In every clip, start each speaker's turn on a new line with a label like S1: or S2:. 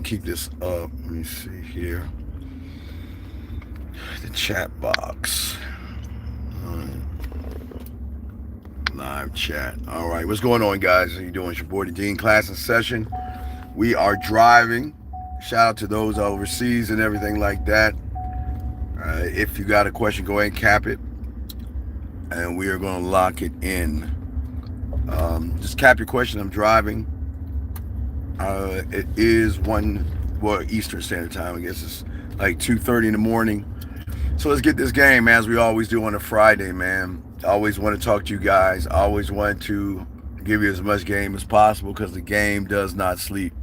S1: keep this up. Let me see here. The chat box. Live chat. All right, what's going on, guys? How you doing? It's your boy, the Dean. Class in session. We are driving. Shout out to those overseas and everything like that. If you got a question, go ahead and cap it, and we are going to lock it in. Just cap your question. I'm driving. It is Eastern Standard Time. I guess it's like 2:30 in the morning. So let's get this game, as we always do on a Friday, man. I always want to talk to you guys. I always want to give you as much game as possible because the game does not sleep.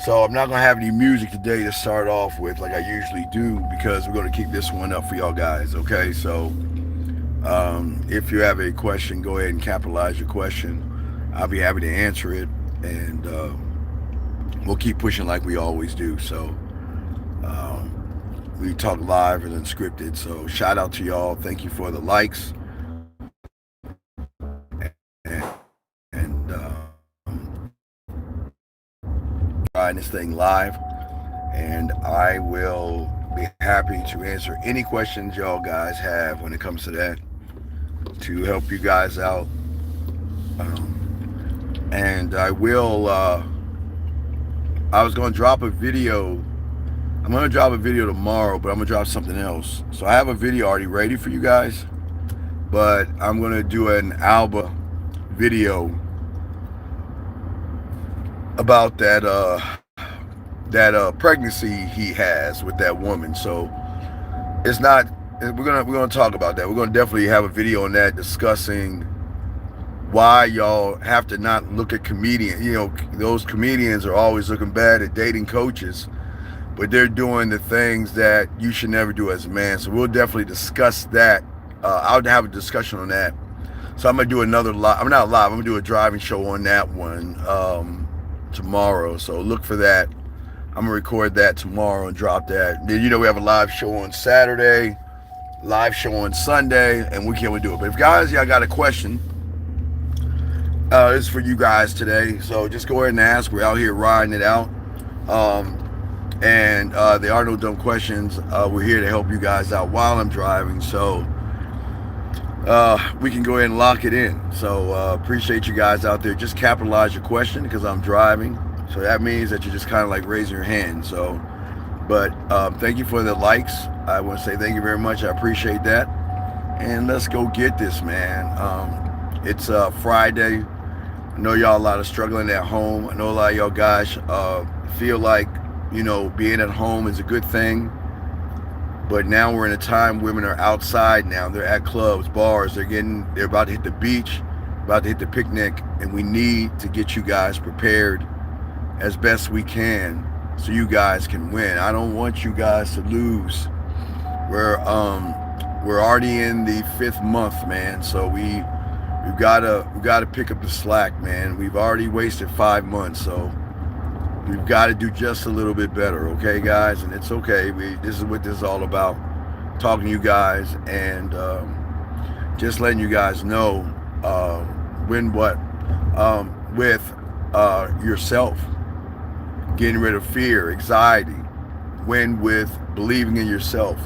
S1: So I'm not going to have any music today to start off with like I usually do because we're going to keep this one up for y'all guys, okay? So if you have a question, go ahead and capitalize your question. I'll be happy to answer it, and we'll keep pushing like we always do. So we talk live and unscripted. So shout out to y'all. Thank you for the likes. And trying this thing live. And I will be happy to answer any questions y'all guys have when it comes to that, to help you guys out. And I will, I was going to drop a video. I'm going to drop a video tomorrow, but I'm going to drop something else. So I have a video already ready for you guys, but I'm going to do an Alba video about that pregnancy he has with that woman. So it's not, we're gonna talk about that. We're gonna definitely have a video on that, discussing why y'all have to not look at comedians. You know, those comedians are always looking bad at dating coaches, but they're doing the things that you should never do as a man. So we'll definitely discuss that. I'll have a discussion on that. So I'm gonna do another live. I'm not live. I'm gonna do a driving show on that one tomorrow. So look for that. I'm gonna record that tomorrow and drop that. Then, you know, we have a live show on Saturday, live show on Sunday, and we can't do it. But if guys, y'all got a question, it's for you guys today. So just go ahead and ask. We're out here riding it out. And there are no dumb questions. We're here to help you guys out while I'm driving. So we can go ahead and lock it in. So appreciate you guys out there. Just capitalize your question because I'm driving. So that means that you're just kind of like raising your hand. So, but thank you for the likes. I want to say thank you very much. I appreciate that. And let's go get this, man. It's Friday. I know y'all a lot of struggling at home. I know a lot of y'all guys feel like, you know, being at home is a good thing. But now we're in a time women are outside now. They're at clubs, bars. They're about to hit the beach, about to hit the picnic. And we need to get you guys prepared as best we can so you guys can win. I don't want you guys to lose. We're already in the 5th month, man. So we've gotta pick up the slack, man. We've already wasted 5 months, so we've got to do just a little bit better, okay, guys? And it's okay. This is what this is all about. Talking to you guys and just letting you guys know when what with yourself. Getting rid of fear, anxiety, win with believing in yourself,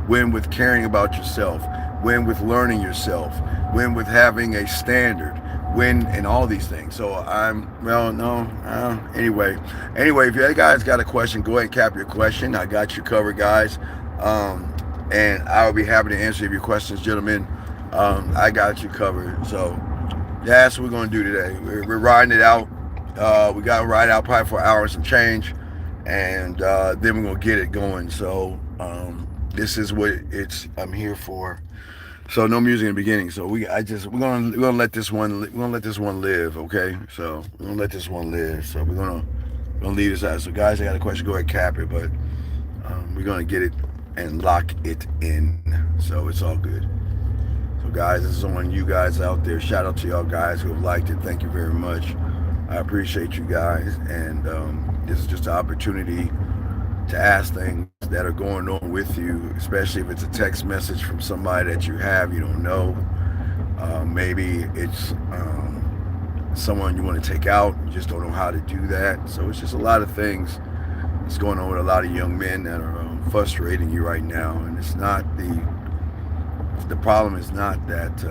S1: win with caring about yourself, win with learning yourself, win with having a standard, win in all these things. So anyway, if you guys got a question, go ahead and cap your question. I got you covered, guys. And I will be happy to answer your questions, gentlemen. I got you covered. So that's what we're going to do today. We're riding it out. We got to ride out probably for an hour and some change, and then we're gonna get it going. So this is what I'm here for. So no music in the beginning. So we're gonna let this one live. Okay. So we're gonna let this one live. So we're gonna leave this out. So guys, I got a question. Go ahead and cap it, but we're gonna get it and lock it in. So it's all good. So guys, this is on you guys out there. Shout out to y'all guys who have liked it. Thank you very much. I appreciate you guys, and this is just an opportunity to ask things that are going on with you, especially if it's a text message from somebody that you don't know. Maybe it's someone you want to take out, you just don't know how to do that. So it's just a lot of things what's going on with a lot of young men that are frustrating you right now. And it's not the problem is not that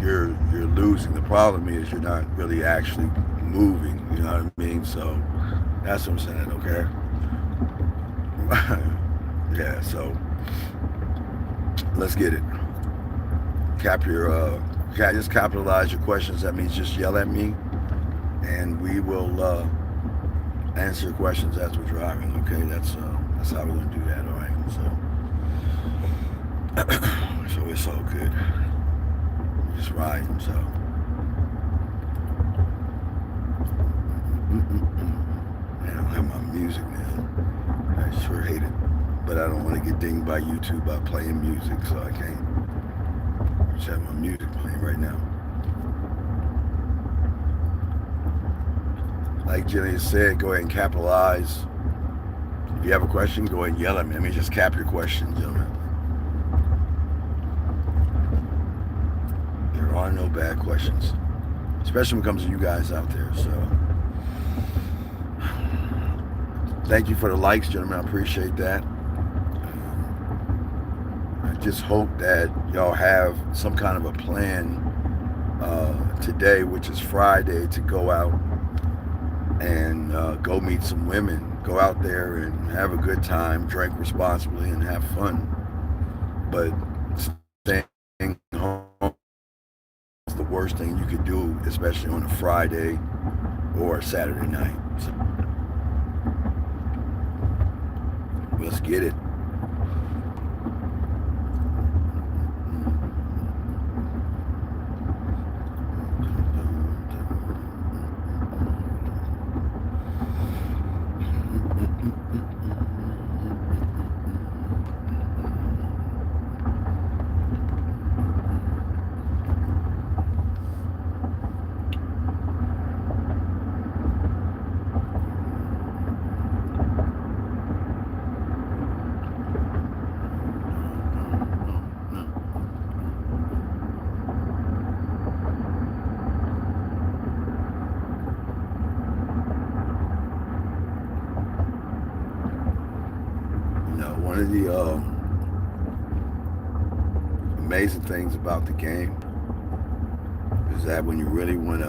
S1: you're losing. The problem is you're not really actually moving. You know what I mean? So that's what I'm saying. Okay. Yeah. So let's get it. Just capitalize your questions. That means just yell at me, and we will answer your questions as we're driving. Okay, that's how we're gonna do that. All right. So it's all good. We're just riding. So. Man, I don't have my music now. I sure hate it, but I don't want to get dinged by YouTube by playing music, so I can't. I just have my music playing right now. Like Jenny said, go ahead and capitalize. If you have a question, go ahead and yell at me. Let me just cap your question, gentlemen. There are no bad questions, especially when it comes to you guys out there. So thank you for the likes, gentlemen. I appreciate that. I just hope that y'all have some kind of a plan today, which is Friday, to go out and go meet some women. Go out there and have a good time, drink responsibly, and have fun. But staying home is the worst thing you could do, especially on a Friday or a Saturday night. So let's get it. One of the amazing things about the game is that when you really want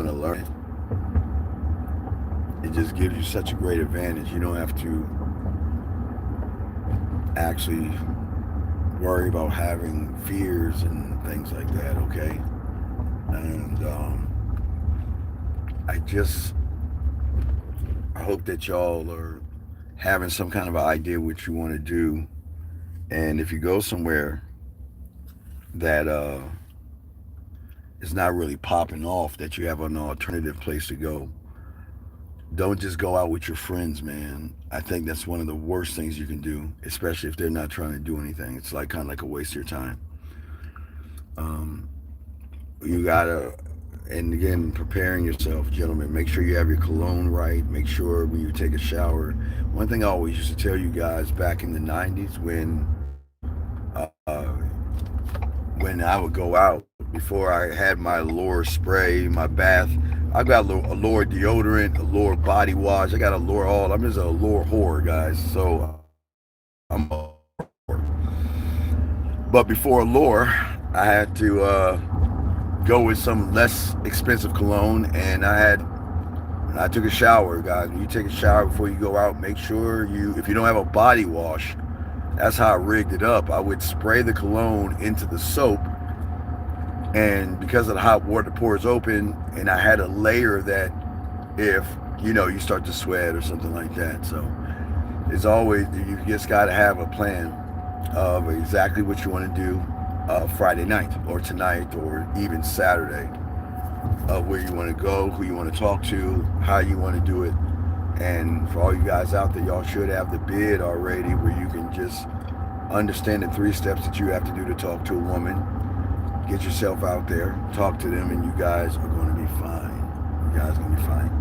S1: to learn it, it just gives you such a great advantage. You don't have to actually worry about having fears and things like that. Okay, and I hope that y'all are having some kind of an idea what you want to do, and if you go somewhere that is not really popping off, that you have an alternative place to go, don't just go out with your friends, man. I think that's one of the worst things you can do, especially if they're not trying to do anything. It's like kind of like a waste of your time. You gotta, and again, preparing yourself, gentlemen, make sure you have your cologne right. Make sure when you take a shower. One thing I always used to tell you guys back in the 90s when I would go out, before I had my Allure spray, my bath, I got Allure deodorant, Allure body wash. I got Allure all. I'm just a Allure whore, guys. So I'm a whore. But before Allure, I had to go with some less expensive cologne, and when I took a shower, guys, when you take a shower before you go out, make sure if you don't have a body wash, that's how I rigged it up. I would spray the cologne into the soap, and because of the hot water pours open, and I had a layer that if, you start to sweat or something like that. So it's always, you just got to have a plan of exactly what you want to do Friday night or tonight or even Saturday, where you want to go, who you want to talk to, how you want to do it. And for all you guys out there, y'all should have the bid already where you can just understand the 3 steps that you have to do to talk to a woman. Get yourself out there, talk to them, and you guys are going to be fine. You guys are going to be fine.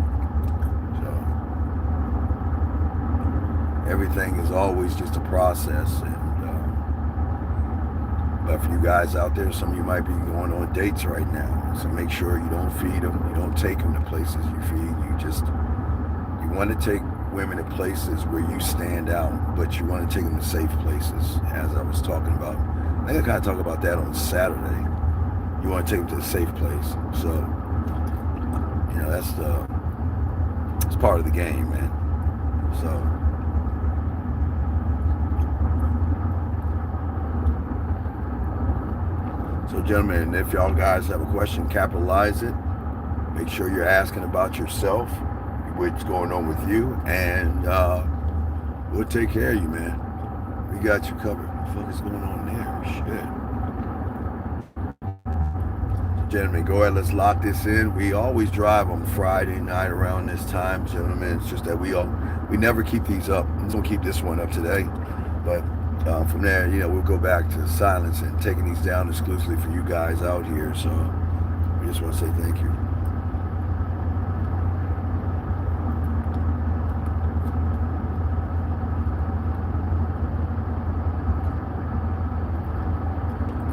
S1: So everything is always just a process. But for you guys out there, some of you might be going on dates right now. So make sure you don't feed them. You don't take them to places you feed. You just want to take women to places where you stand out, but you want to take them to safe places, as I was talking about. I think I kind of talk about that on Saturday. You want to take them to a safe place. So, you know, it's part of the game, man. So gentlemen, if y'all guys have a question, capitalize it. Make sure you're asking about yourself, what's going on with you, and we'll take care of you, man. We got you covered. What the fuck is going on there? Shit. Gentlemen, go ahead, let's lock this in. We always drive on Friday night around this time, gentlemen. It's just that we never keep these up. I'm gonna keep this one up today, but from there, you know, we'll go back to silence and taking these down exclusively for you guys out here. So we just want to say thank you.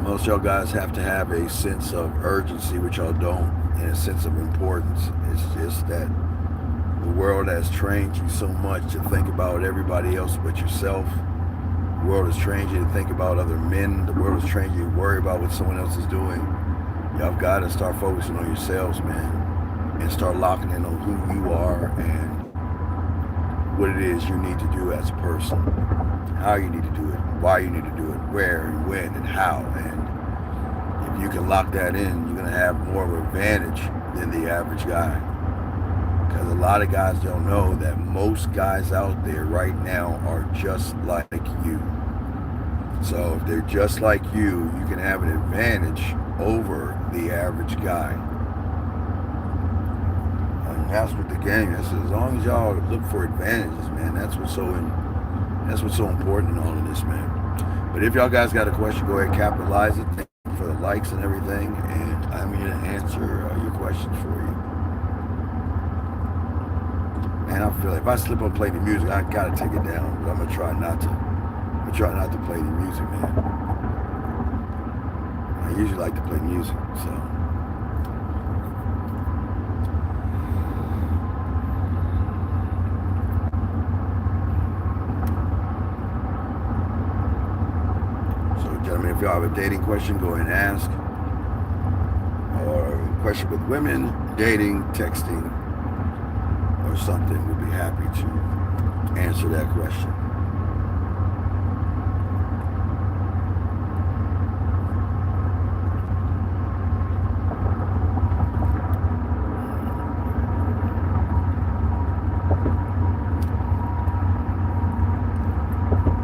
S1: Most y'all guys have to have a sense of urgency, which y'all don't, and a sense of importance. It's just that the world has trained you so much to think about everybody else but yourself. The world has trained you to think about other men. The world has trained you to worry about what someone else is doing. Y'all got to start focusing on yourselves, man, and start locking in on who you are and what it is you need to do as a person, how you need to do it, why you need to do it, where and when and how. And if you can lock that in, you're going to have more of an advantage than the average guy. Because a lot of guys don't know that most guys out there right now are just like you. So if they're just like you, you can have an advantage over the average guy. And that's what the game is. As long as y'all look for advantages, man, that's what's so important in all of this, man. But if y'all guys got a question, go ahead, capitalize it. Thank you for the likes and everything, and I'm here to answer your questions for you. And I feel like if I slip on playing the music, I gotta take it down. But I'm gonna try not to play the music, man. I usually like to play music, so. So, gentlemen, if y'all have a dating question, go ahead and ask. Or a question with women, dating, texting, or something, we'll be happy to answer that question.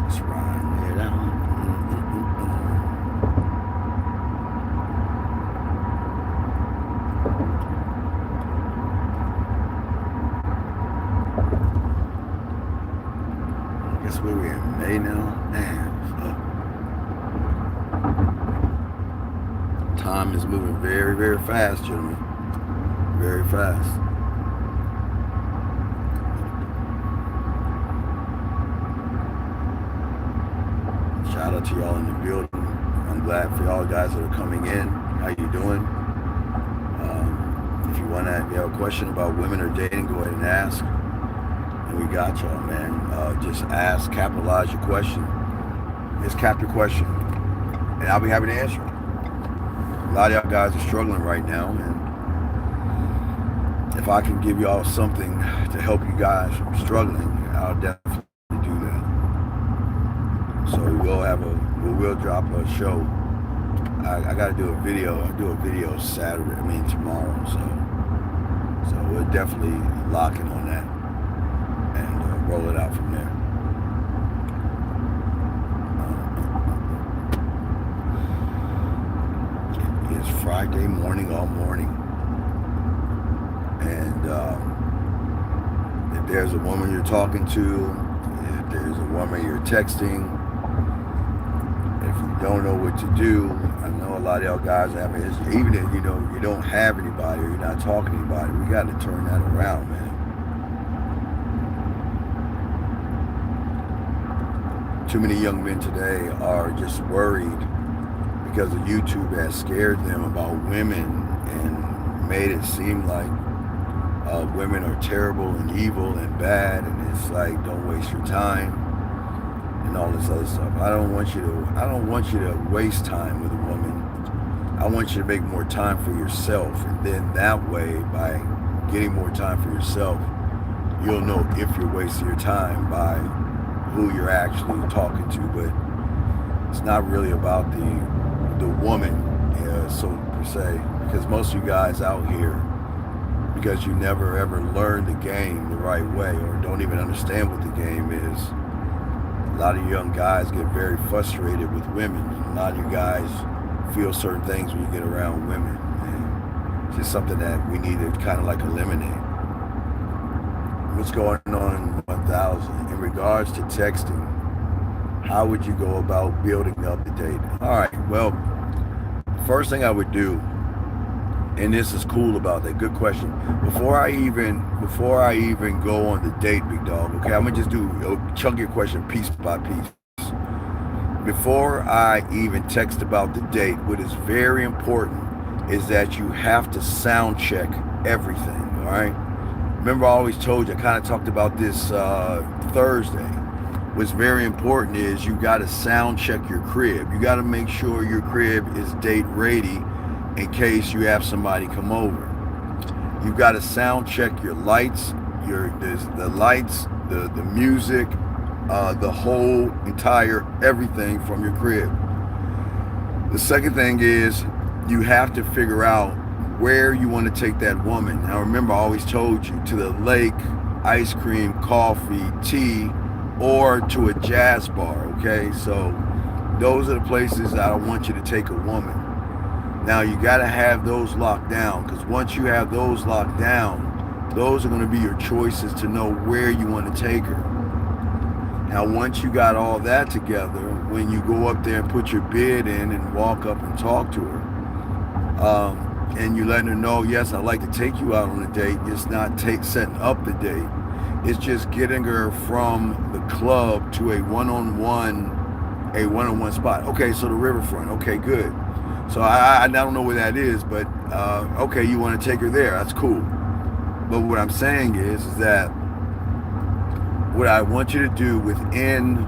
S1: Let's ride it out. Guess where we're in May now? Man, time is moving very, very fast, gentlemen. Very fast. Shout out to y'all in the building. I'm glad for y'all guys that are coming in. How you doing? If you have a question about women or dating, go ahead and ask. And we got y'all, man. Just ask, capitalize your question. Just cap your question, and I'll be happy to answer it. A lot of y'all guys are struggling right now, and if I can give y'all something to help you guys from struggling, I'll definitely do that. So we will drop a show. I got to do a video. I do a video tomorrow. So we'll definitely lock in on that and roll it out from there. It's Friday morning, all morning, and if there's a woman you're talking to, if there's a woman you're texting, if you don't know what to do, I know a lot of y'all guys have it. Even if you don't have anybody or you're not talking to anybody, we got to turn that around, man. Too many young men today are just worried because of YouTube has scared them about women and made it seem like Women are terrible and evil and bad, and it's like, don't waste your time and all this other stuff. I don't want you to waste time with a woman. I want you to make more time for yourself, and then that way, by getting more time for yourself, you'll know if you're wasting your time by who you're actually talking to. But it's not really about the woman, so per se, because most of you guys out here, because you never ever learned the game the right way, or don't even understand what the game is. A lot of young guys get very frustrated with women. A lot of you guys feel certain things when you get around women, and it's just something that we need to kind of like eliminate. What's going on in 1000 in regards to texting? How would you go about building up the date? All right, well, first thing I would do, and this is cool about that, good question. Before I even go on the date, big dog, okay, I'm gonna just chunk your question piece by piece. Before I even text about the date, what is very important is that you have to sound check everything, all right? Remember, I always told you, I kind of talked about this Thursday. What's very important is you got to sound check your crib. You got to make sure your crib is date ready in case you have somebody come over. You got to sound check your lights, the lights, the music, the whole entire everything from your crib. The second thing is you have to figure out where you want to take that woman. Now remember, I always told you, to the lake, ice cream, coffee, tea, or to a jazz bar, okay? So those are the places that I want you to take a woman. Now you got to have those locked down, because once you have those locked down, those are going to be your choices to know where you want to take her. Now once you got all that together, when you go up there and put your bid in and walk up and talk to her, and you letting her know, yes, I'd like to take you out on a date. It's not setting up the date. It's just getting her from the club to a one-on-one spot. Okay, so the riverfront. Okay, good. So I don't know where that is, but okay, you want to take her there. That's cool. But what I'm saying is that what I want you to do within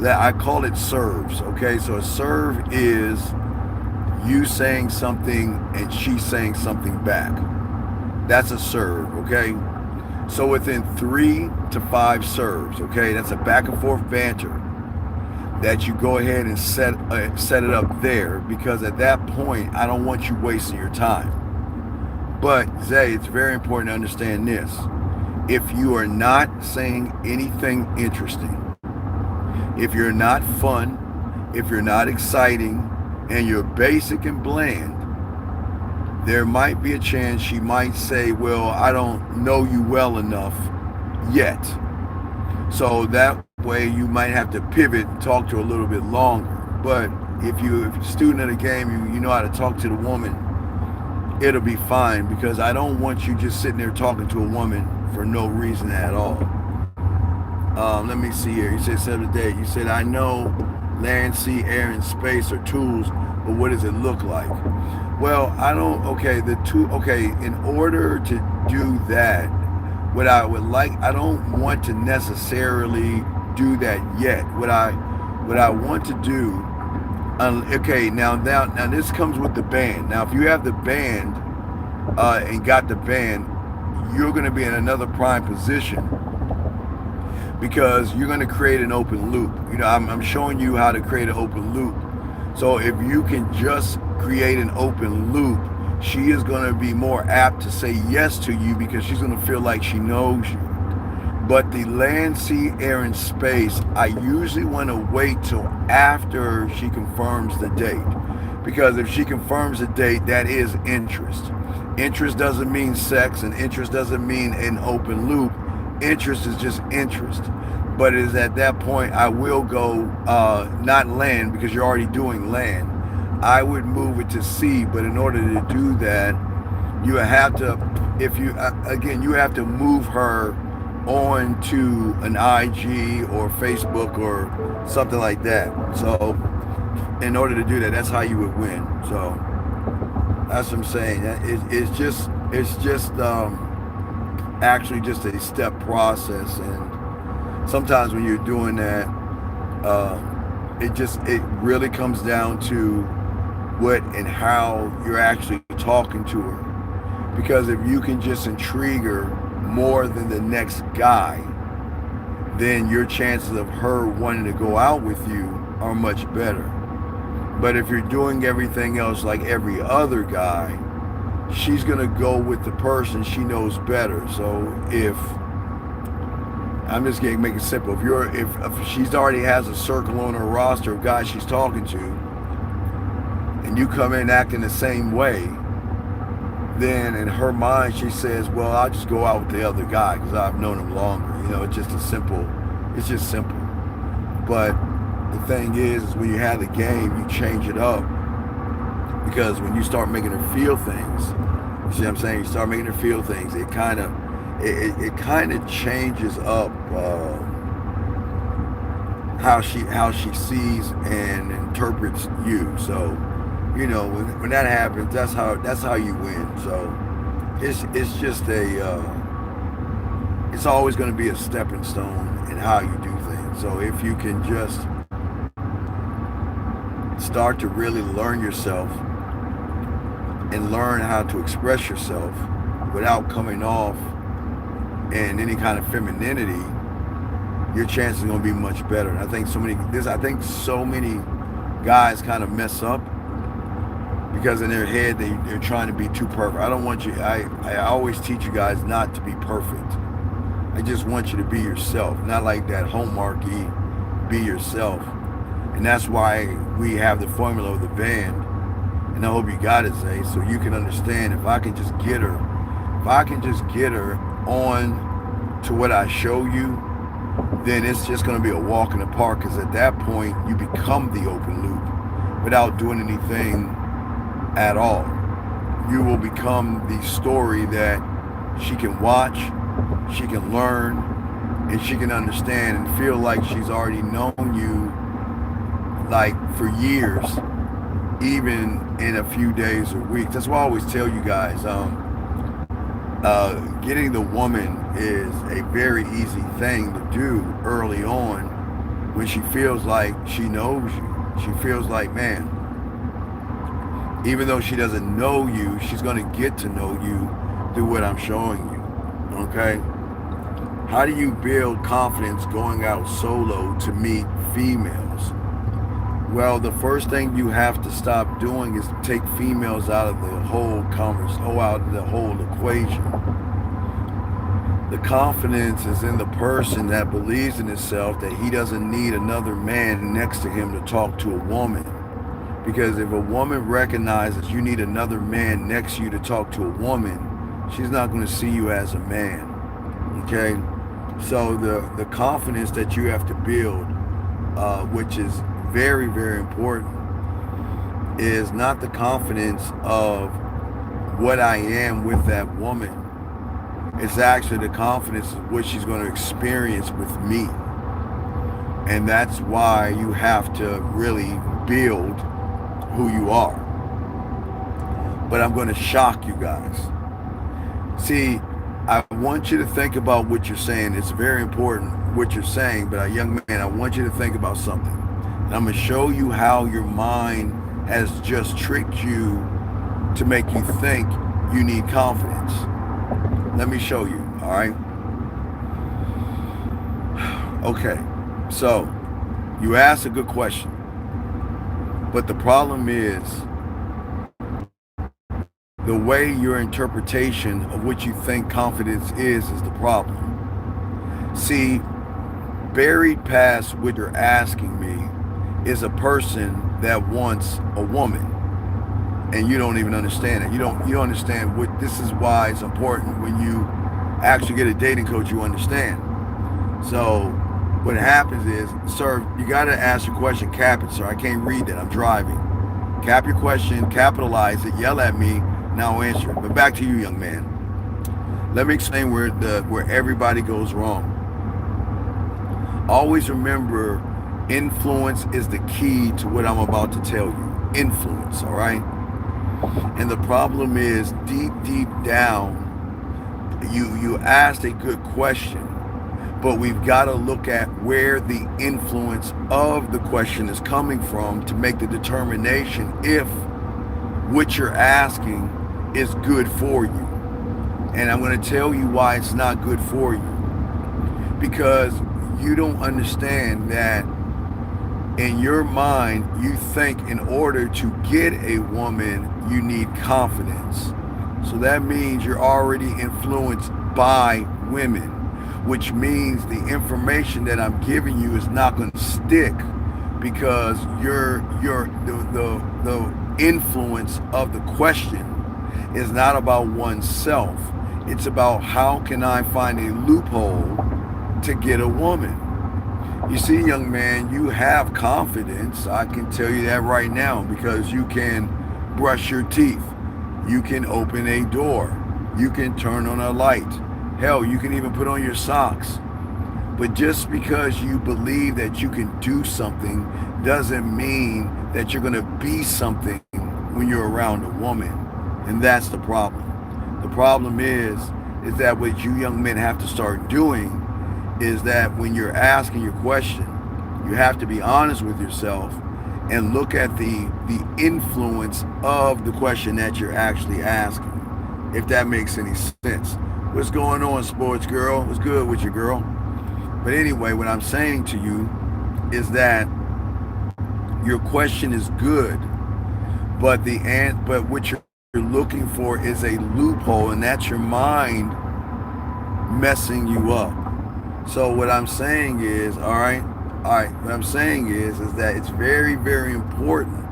S1: that, I call it serves. Okay, so a serve is you saying something and she saying something back. That's a serve, okay? So within 3 to 5 serves, okay, that's a back and forth banter that you go ahead and set it up there, because at that point, I don't want you wasting your time. But Zay, it's very important to understand this. If you are not saying anything interesting, if you're not fun, if you're not exciting, and you're basic and bland, there might be a chance she might say, well, I don't know you well enough yet. So that way you might have to pivot and talk to her a little bit longer. But if you're a student of the game, you know how to talk to the woman, it'll be fine, because I don't want you just sitting there talking to a woman for no reason at all. Let me see here. You said set a date. You said, I know land, sea, air, and space are tools, but what does it look like? Well, I don't, in order to do that, what I would like, I don't want to necessarily do that yet. What I want to do, now this comes with the band. Now, if you have the band, and got the band, you're going to be in another prime position, because you're going to create an open loop. You know, I'm showing you how to create an open loop. So if you can just create an open loop, she is going to be more apt to say yes to you, because she's going to feel like she knows you. But the land, sea, air, and space, I usually want to wait till after she confirms the date. Because if she confirms the date, that is interest. Interest doesn't mean sex, and interest doesn't mean an open loop. Interest is just interest. But it is at that point I will go, not land, because you're already doing land. I would move it to sea, but in order to do that, you have to, you have to move her on to an IG or Facebook or something like that. So in order to do that, that's how you would win. So that's what I'm saying. It's just actually just a step process. And sometimes when you're doing that, it really comes down to what and how you're actually talking to her. Because if you can just intrigue her more than the next guy, then your chances of her wanting to go out with you are much better. But if you're doing everything else like every other guy, she's going to go with the person she knows better. So if I'm just going to make it simple. If she's already has a circle on her roster of guys she's talking to, and you come in acting the same way, then in her mind she says, well, I'll just go out with the other guy because I've known him longer. It's just simple. But the thing is when you have the game, you change it up. Because when you start making her feel things, you see what I'm saying? You start making her feel things, it kind of changes up how she sees and interprets you. So, when that happens, that's how you win. So it's just it's always going to be a stepping stone in how you do things. So if you can just start to really learn yourself and learn how to express yourself without coming off in any kind of femininity, your chances are going to be much better. And I think so many guys kind of mess up because in their head they're trying to be too perfect. I don't want you. I always teach you guys not to be perfect. I just want you to be yourself, not like that homeworky. Be yourself, and that's why we have the formula of the band. And I hope you got it, Zay, so you can understand. If I can just get her on to what I show you, then it's just going to be a walk in the park. Because at that point, you become the open loop without doing anything at all. You will become the story that she can watch, she can learn, and she can understand and feel like she's already known you like for years, even in a few days or weeks. That's why I always tell you guys, getting the woman is a very easy thing to do early on when she feels like she knows you. She feels like, man, even though she doesn't know you, she's going to get to know you through what I'm showing you. Okay? How do you build confidence going out solo to meet females? Well, the first thing you have to stop doing is take females out of the whole out of the whole equation. The confidence is in the person that believes in himself, that he doesn't need another man next to him to talk to a woman. Because if a woman recognizes you need another man next to you to talk to a woman, she's not going to see you as a man. Okay? So the confidence that you have to build, which is very, very important, is not the confidence of what I am with that woman. It's actually the confidence of what she's going to experience with me. And that's why you have to really build who you are. But I'm going to shock you guys. See, I want you to think about what you're saying. It's very important what you're saying, but young man, I want you to think about something. And I'm going to show you how your mind has just tricked you to make you think you need confidence. Let me show you, all right? Okay, so you asked a good question. But the problem is the way your interpretation of what you think confidence is the problem. See, buried past what you're asking me is a person that wants a woman, and you don't even understand it. You don't understand what this is. Why it's important when you actually get a dating coach, you understand. So what happens is, sir, you got to ask your question, cap it, sir. I can't read that, I'm driving. Cap your question, capitalize it, yell at me, and I'll answer it. But back to you, young man. Let me explain where everybody goes wrong. Always remember, influence is the key to what I'm about to tell you. Influence, all right? And the problem is, deep down, You asked a good question, but we've got to look at where the influence of the question is coming from to make the determination if what you're asking is good for you. And I'm going to tell you why it's not good for you. Because you don't understand that in your mind, you think in order to get a woman, you need confidence. So that means you're already influenced by women, which means the information that I'm giving you is not going to stick because the influence of the question is not about oneself. It's about how can I find a loophole to get a woman. You see, young man, you have confidence. I can tell you that right now because you can brush your teeth. You can open a door. You can turn on a light. Hell, you can even put on your socks. But just because you believe that you can do something doesn't mean that you're going to be something when you're around a woman. And that's the problem. The problem is that what you young men have to start doing is that when you're asking your question, you have to be honest with yourself and look at the influence of the question that you're actually asking, if that makes any sense. What's going on, sports girl? What's good with you, girl? But anyway, what I'm saying to you is that your question is good, but what you're looking for is a loophole, and that's your mind messing you up. So what I'm saying is, all right, what I'm saying is that it's very, very important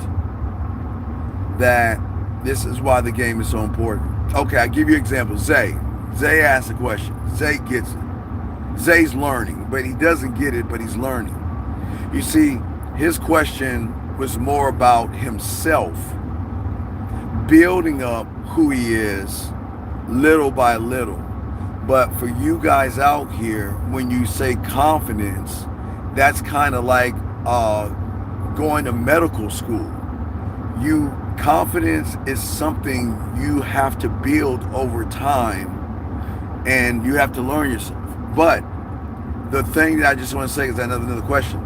S1: that this is why the game is so important. Okay, I'll give you an example. Zay asked a question. Zay gets it. Zay's learning, but he doesn't get it, but he's learning. You see, his question was more about himself, building up who he is little by little. But for you guys out here, when you say confidence, that's kind of like going to medical school. Confidence is something you have to build over time, and you have to learn yourself. But the thing that I just want to say is another question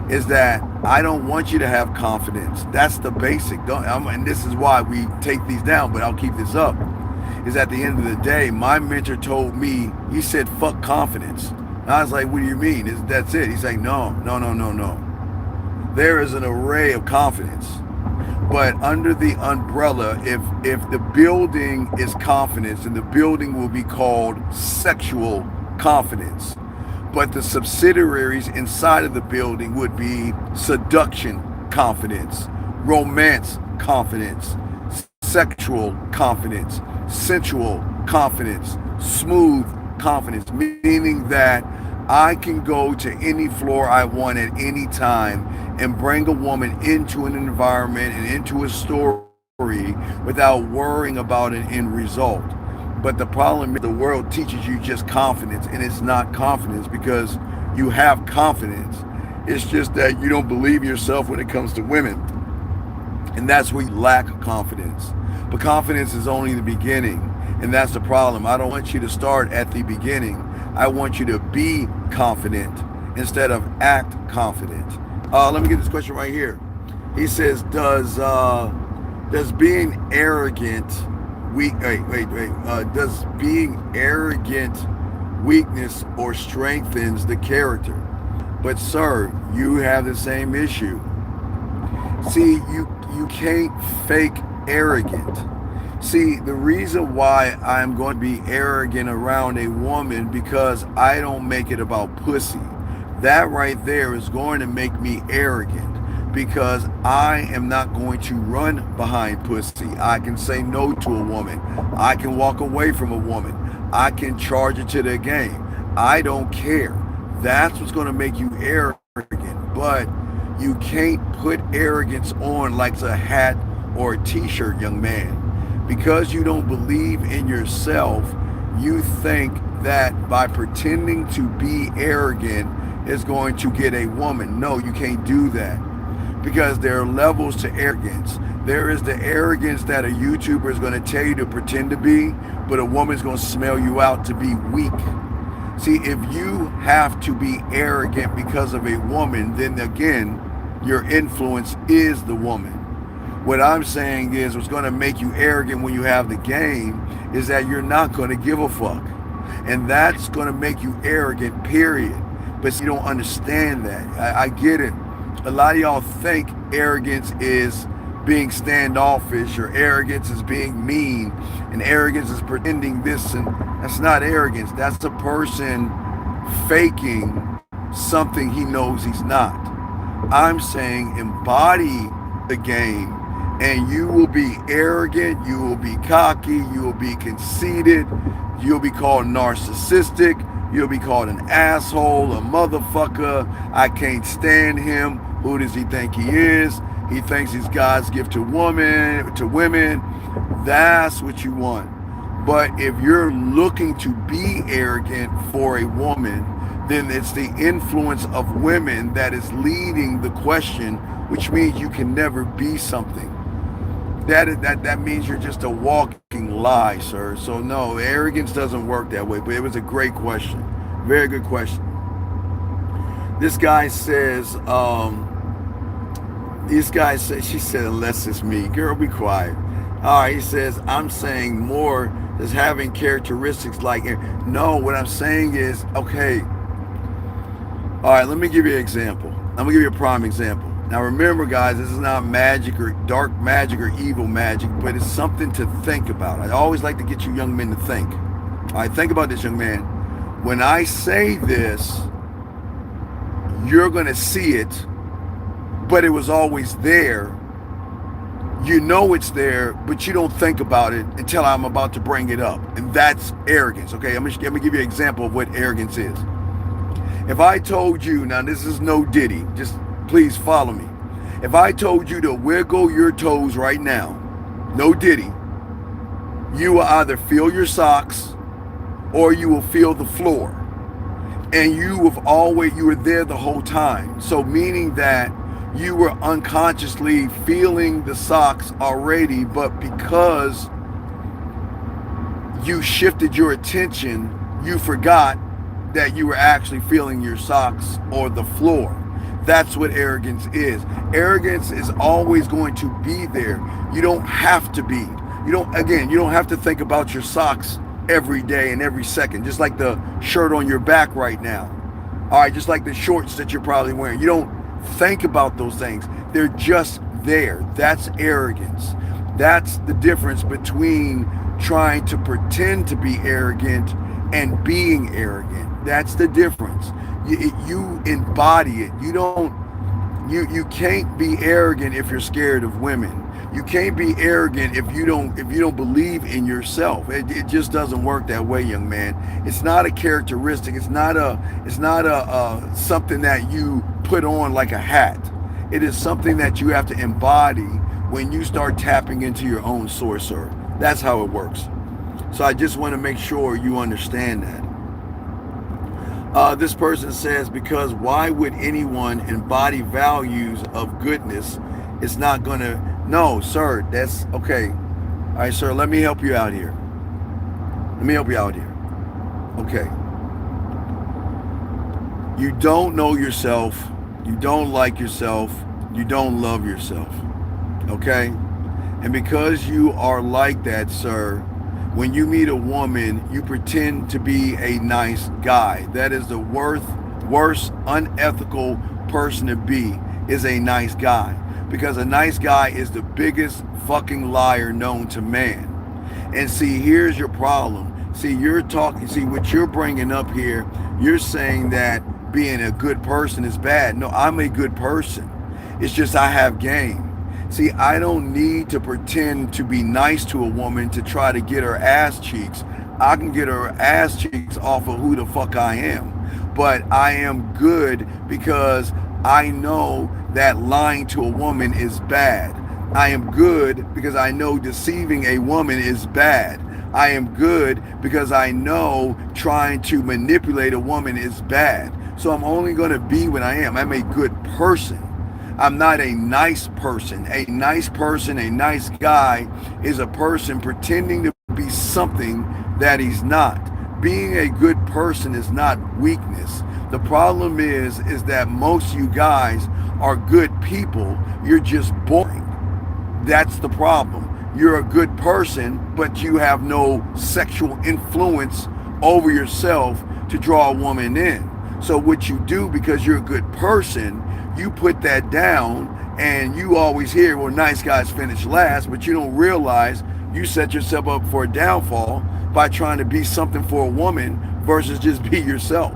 S1: is that I don't want you to have confidence. That's the basic. And this is why we take these down, but I'll keep this up. Is at the end of the day, my mentor told me, he said, fuck confidence. And I was like, what do you mean? That's it? He's like, no. There is an array of confidence. But under the umbrella, if the building is confidence, then the building will be called sexual confidence. But the subsidiaries inside of the building would be seduction confidence, romance confidence, sexual confidence, sensual confidence, smooth confidence, meaning that I can go to any floor I want at any time and bring a woman into an environment and into a story without worrying about an end result. But the problem is the world teaches you just confidence, and it's not confidence because you have confidence. It's just that you don't believe yourself when it comes to women. And that's where you lack confidence. But confidence is only the beginning, and that's the problem. I don't want you to start at the beginning. I want you to be confident instead of act confident. Let me get this question right here. He says, does being arrogant does being arrogant weakness or strengthens the character? But sir, you have the same issue. See, you can't fake arrogant. See, the reason why I'm going to be arrogant around a woman because I don't make it about pussy. That right there is going to make me arrogant because I am not going to run behind pussy. I can say no to a woman. I can walk away from a woman. I can charge it to the game. I don't care. That's what's going to make you arrogant. But you can't put arrogance on like it's a hat or a t-shirt, young man. Because you don't believe in yourself, you think that by pretending to be arrogant is going to get a woman. No, you can't do that. Because there are levels to arrogance. There is the arrogance that a YouTuber is going to tell you to pretend to be, but a woman's going to smell you out to be weak. See, if you have to be arrogant because of a woman, then again, your influence is the woman. What I'm saying is what's going to make you arrogant when you have the game is that you're not going to give a fuck. And that's going to make you arrogant, period. But you don't understand that. I get it. A lot of y'all think arrogance is being standoffish, or arrogance is being mean, and arrogance is pretending this, and that's not arrogance. That's a person faking something he knows he's not. I'm saying embody the game, and you will be arrogant, you will be cocky, you will be conceited, you'll be called narcissistic, you'll be called an asshole, a motherfucker, I can't stand him, who does he think he is? He thinks he's God's gift to women. That's what you want. But if you're looking to be arrogant for a woman, then it's the influence of women that is leading the question, which means you can never be something. That means you're just a walking lie, sir. So no, arrogance doesn't work that way. But it was a great question. Very good question. This guy says, she said, unless it's me. Girl, be quiet. All right, he says, I'm saying more is having characteristics like, no, what I'm saying is, okay. All right, let me give you an example. I'm going to give you a prime example. Now remember, guys, this is not magic or dark magic or evil magic, but it's something to think about. I always like to get you young men to think. All right, think about this, young man. When I say this, you're going to see it, but it was always there. You know it's there, but you don't think about it until I'm about to bring it up. And that's arrogance, okay? I'm going to give you an example of what arrogance is. If I told you, now this is no Diddy, just please follow me. If I told you to wiggle your toes right now, no Diddy, you will either feel your socks or you will feel the floor. And you were there the whole time. So meaning that you were unconsciously feeling the socks already, but because you shifted your attention, you forgot that you were actually feeling your socks or the floor. That's what arrogance is. Arrogance is always going to be there. You don't have to be. You don't have to think about your socks every day and every second, just like the shirt on your back right now. All right, just like the shorts that you're probably wearing. You don't think about those things. They're just there. That's arrogance. That's the difference between trying to pretend to be arrogant and being arrogant. That's the difference. You embody it. You can't be arrogant if you're scared of women. You can't be arrogant if you don't believe in yourself. It just doesn't work that way, young man. It's not a characteristic. It's not a something that you put on like a hat. It is something that you have to embody when you start tapping into your own source, sir. That's how it works. So I just want to make sure you understand that. This person says, because why would anyone embody values of goodness? It's not going to... No, sir, that's... Okay. All right, sir, let me help you out here. Okay. You don't know yourself. You don't like yourself. You don't love yourself. Okay? And because you are like that, sir, when you meet a woman, you pretend to be a nice guy. That is the worst unethical person to be, is a nice guy. Because a nice guy is the biggest fucking liar known to man. And see, here's your problem. See, what you're bringing up here, you're saying that being a good person is bad. No, I'm a good person. It's just I have game. See, I don't need to pretend to be nice to a woman to try to get her ass cheeks. I can get her ass cheeks off of who the fuck I am. But I am good because I know that lying to a woman is bad. I am good because I know deceiving a woman is bad. I am good because I know trying to manipulate a woman is bad. So I'm only going to be what I am. I'm a good person. I'm not a nice person. A nice person, a nice guy is a person pretending to be something that he's not. Being a good person is not weakness. The problem is that most of you guys are good people. You're just boring. That's the problem. You're a good person, but you have no sexual influence over yourself to draw a woman in. So what you do, because you're a good person, you put that down, and you always hear, well, nice guys finish last, but you don't realize you set yourself up for a downfall by trying to be something for a woman versus just be yourself.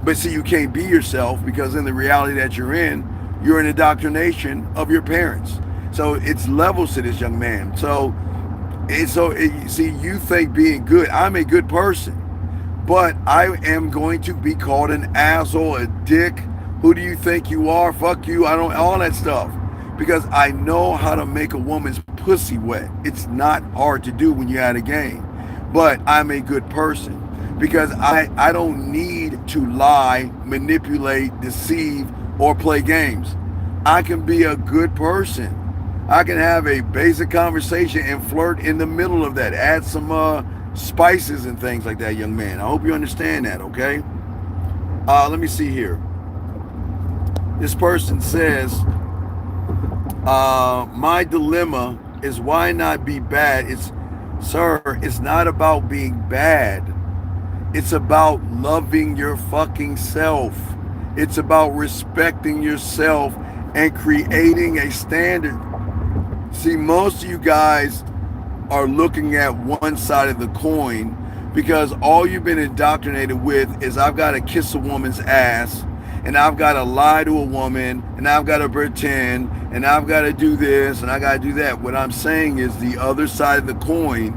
S1: But see, you can't be yourself because in the reality that you're an indoctrination of your parents. So it's levels to this, young man. See, you think being good, I'm a good person, but I am going to be called an asshole, a dick. Who do you think you are? Fuck you. I don't, all that stuff. Because I know how to make a woman's pussy wet. It's not hard to do when you're at a game. But I'm a good person. Because I don't need to lie, manipulate, deceive, or play games. I can be a good person. I can have a basic conversation and flirt in the middle of that. Add some spices and things like that, young man. I hope you understand that, okay? Let me see here. This person says, my dilemma is why not be bad? Sir, it's not about being bad. It's about loving your fucking self. It's about respecting yourself and creating a standard. See, most of you guys are looking at one side of the coin because all you've been indoctrinated with is I've got to kiss a woman's ass, and I've got to lie to a woman, and I've got to pretend, and I've got to do this, and I got to do that. What I'm saying is the other side of the coin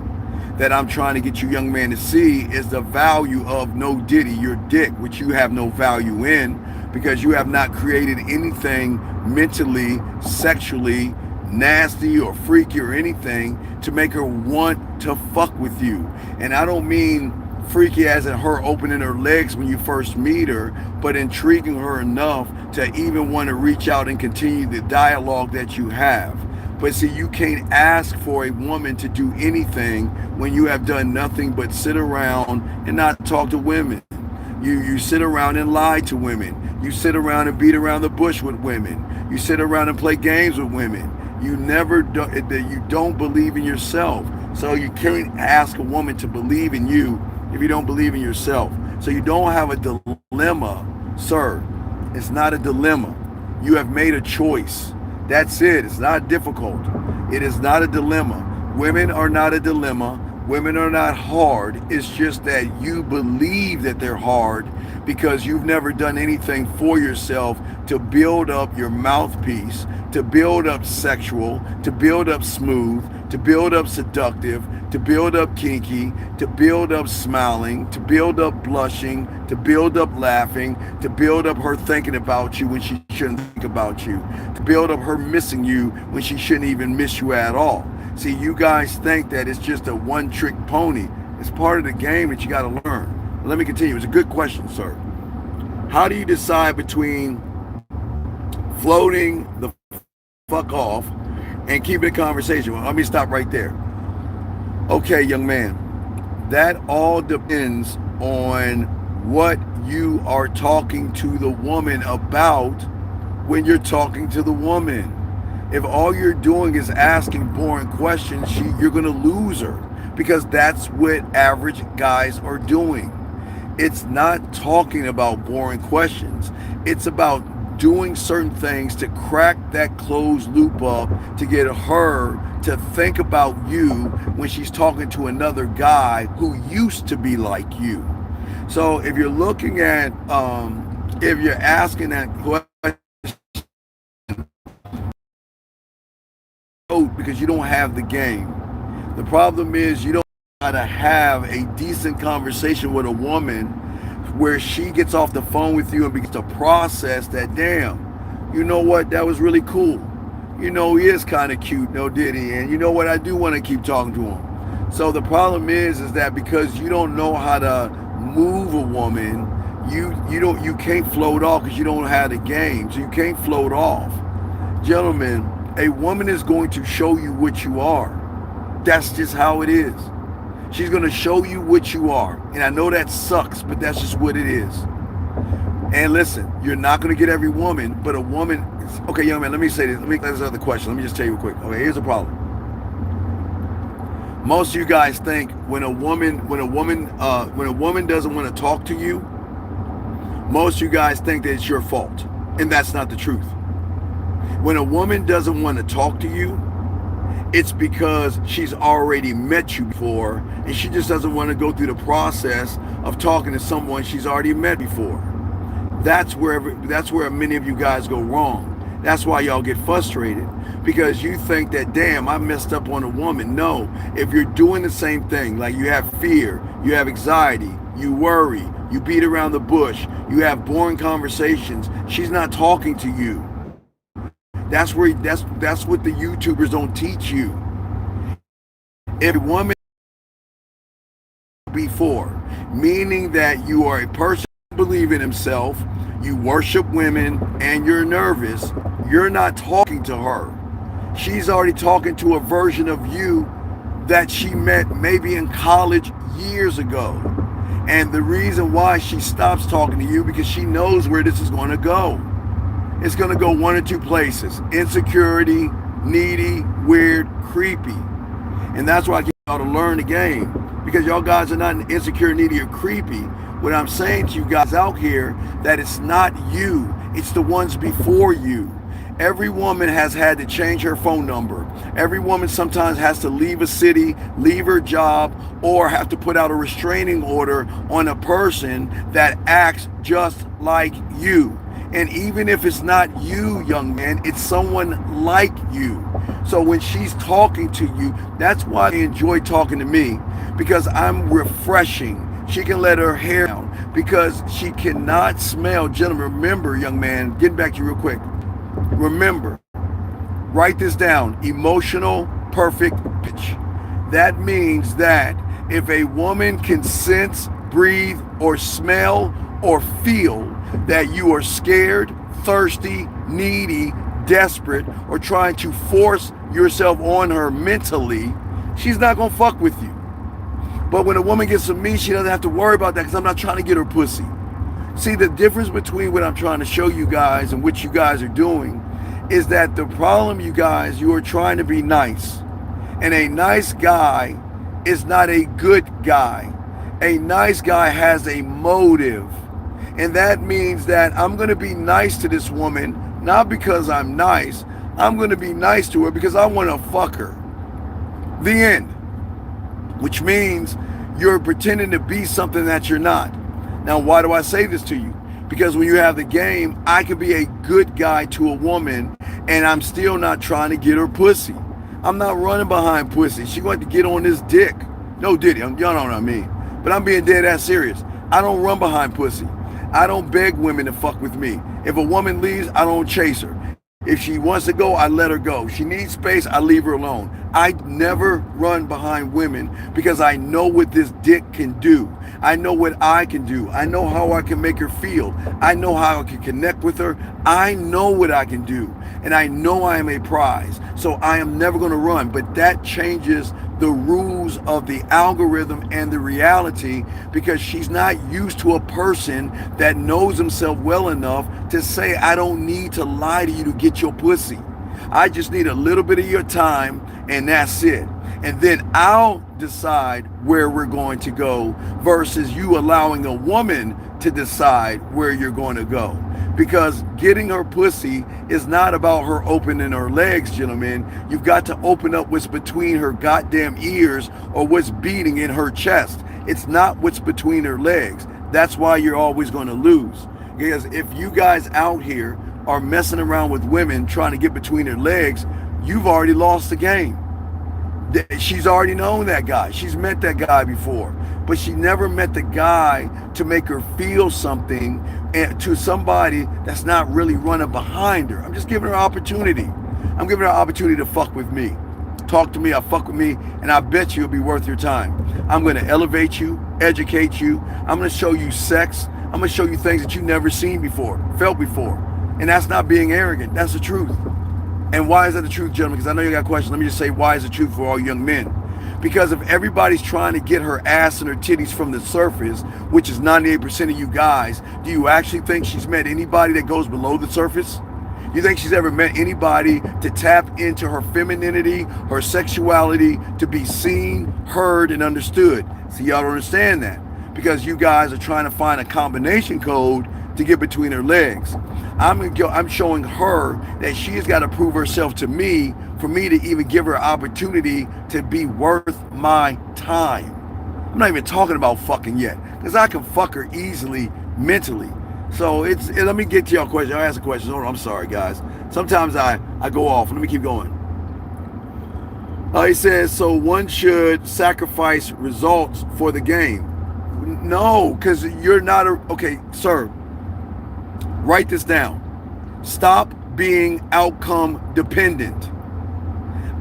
S1: that I'm trying to get you young man to see is the value of no diddy, your dick, which you have no value in because you have not created anything mentally, sexually, nasty or freaky or anything to make her want to fuck with you. And I don't mean freaky as in her opening her legs when you first meet her, but intriguing her enough to even want to reach out and continue the dialogue that you have. But see, you can't ask for a woman to do anything when you have done nothing but sit around and not talk to women. You sit around and lie to women. You sit around and beat around the bush with women. You sit around and play games with women. You don't believe in yourself. So you can't ask a woman to believe in you if you don't believe in yourself. So you don't have a dilemma, sir. It's not a dilemma. You have made a choice. That's it. It's not difficult. It is not a dilemma. Women are not a dilemma. Women are not hard. It's just that you believe that they're hard because you've never done anything for yourself to build up your mouthpiece, to build up sexual, to build up smooth, to build up seductive, to build up kinky, to build up smiling, to build up blushing, to build up laughing, to build up her thinking about you when she shouldn't think about you, to build up her missing you when she shouldn't even miss you at all. See, you guys think that it's just a one-trick pony. It's part of the game that you got to learn. Let me continue. It's a good question, sir. How do you decide between floating the fuck off and keeping a conversation? Well, let me stop right there. Okay, young man, that all depends on what you are talking to the woman about when you're talking to the woman. If all you're doing is asking boring questions, you're going to lose her because that's what average guys are doing. It's not talking about boring questions. It's about doing certain things to crack that closed loop up to get her to think about you when she's talking to another guy who used to be like you. So if you're looking at, if you're asking that question, because you don't have the game. The problem is you don't know how to have a decent conversation with a woman where she gets off the phone with you and begins to process that, damn, you know what, that was really cool. You know, he is kind of cute, no diddy, and you know what, I do want to keep talking to him. So the problem is that because you don't know how to move a woman, you can't float off because you don't have the game. So you can't float off. Gentlemen, a woman is going to show you what you are. That's just how it is. She's going to show you what you are. And I know that sucks, but that's just what it is. And listen, you're not going to get every woman, but a woman... Okay, young man, let me say this. Let me ask another question. Let me just tell you real quick. Okay, here's the problem. Most of you guys think when a woman doesn't want to talk to you, most of you guys think that it's your fault. And that's not the truth. When a woman doesn't want to talk to you, it's because she's already met you before and she just doesn't want to go through the process of talking to someone she's already met before. That's where many of you guys go wrong. That's why y'all get frustrated, because you think that, damn, I messed up on a woman. No, if you're doing the same thing, like you have fear, you have anxiety, you worry, you beat around the bush, you have boring conversations, she's not talking to you. That's what the YouTubers don't teach you. If a woman before, meaning that you are a person who believes in himself, you worship women, and you're nervous, you're not talking to her. She's already talking to a version of you that she met maybe in college years ago. And the reason why she stops talking to you, because she knows where this is going to go. It's going to go one or two places: insecurity, needy, weird, creepy. And that's why I get y'all to learn the game, because y'all guys are not insecure, needy, or creepy. What I'm saying to you guys out here, that it's not you, it's the ones before you. Every woman has had to change her phone number. Every woman sometimes has to leave a city, leave her job, or have to put out a restraining order on a person that acts just like you. And even if it's not you, young man, it's someone like you. So when she's talking to you, that's why they enjoy talking to me, because I'm refreshing. She can let her hair down because she cannot smell. Gentlemen, remember, young man, getting back to you real quick. Remember, write this down: emotional perfect pitch. That means that if a woman can sense, breathe, or smell or feel that you are scared, thirsty, needy, desperate, or trying to force yourself on her mentally, she's not gonna fuck with you. But when a woman gets with me, she doesn't have to worry about that, because I'm not trying to get her pussy. See, the difference between what I'm trying to show you guys and what you guys are doing is that the problem, you guys, you are trying to be nice. And a nice guy is not a good guy. A nice guy has a motive. And that means that I'm going to be nice to this woman, not because I'm nice. I'm going to be nice to her because I want to fuck her. The end. Which means you're pretending to be something that you're not. Now, why do I say this to you? Because when you have the game, I can be a good guy to a woman and I'm still not trying to get her pussy. I'm not running behind pussy. She going to get on this dick. No diddy, y'all know what I mean. But I'm being dead ass serious. I don't run behind pussy. I don't beg women to fuck with me. If a woman leaves, I don't chase her. If she wants to go, I let her go. She needs space, I leave her alone. I never run behind women because I know what this dick can do. I know what I can do. I know how I can make her feel. I know how I can connect with her. I know what I can do. And I know I am a prize. So I am never going to run. But that changes the rules of the algorithm and the reality, because she's not used to a person that knows himself well enough to say, I don't need to lie to you to get your pussy. I just need a little bit of your time and that's it. And then I'll decide where we're going to go, versus you allowing a woman to decide where you're going to go. Because getting her pussy is not about her opening her legs, gentlemen. You've got to open up what's between her goddamn ears or what's beating in her chest. It's not what's between her legs. That's why you're always going to lose. Because if you guys out here are messing around with women trying to get between their legs, you've already lost the game. She's already known that guy. She's met that guy before. But she never met the guy to make her feel something, and to somebody that's not really running behind her. I'm just giving her an opportunity. I'm giving her an opportunity to fuck with me. Talk to me, I'll fuck with me, and I bet you it'll be worth your time. I'm going to elevate you, educate you. I'm going to show you sex. I'm going to show you things that you've never seen before, felt before. And that's not being arrogant. That's the truth. And why is that the truth, gentlemen? Because I know you got questions. Let me just say, why is the truth for all young men? Because if everybody's trying to get her ass and her titties from the surface, which is 98% of you guys, do you actually think she's met anybody that goes below the surface? You think she's ever met anybody to tap into her femininity, her sexuality, to be seen, heard, and understood? See, y'all don't understand that because you guys are trying to find a combination code to get between her legs. I'm showing her that she has got to prove herself to me for me to even give her opportunity to be worth my time. I'm not even talking about fucking yet because I can fuck her easily mentally. So let me get to your question. I'll ask a question. Oh, I'm sorry, guys. Sometimes I go off. Let me keep going. He says, so one should sacrifice results for the game. No, because you're not okay, sir. Write this down. Stop being outcome dependent.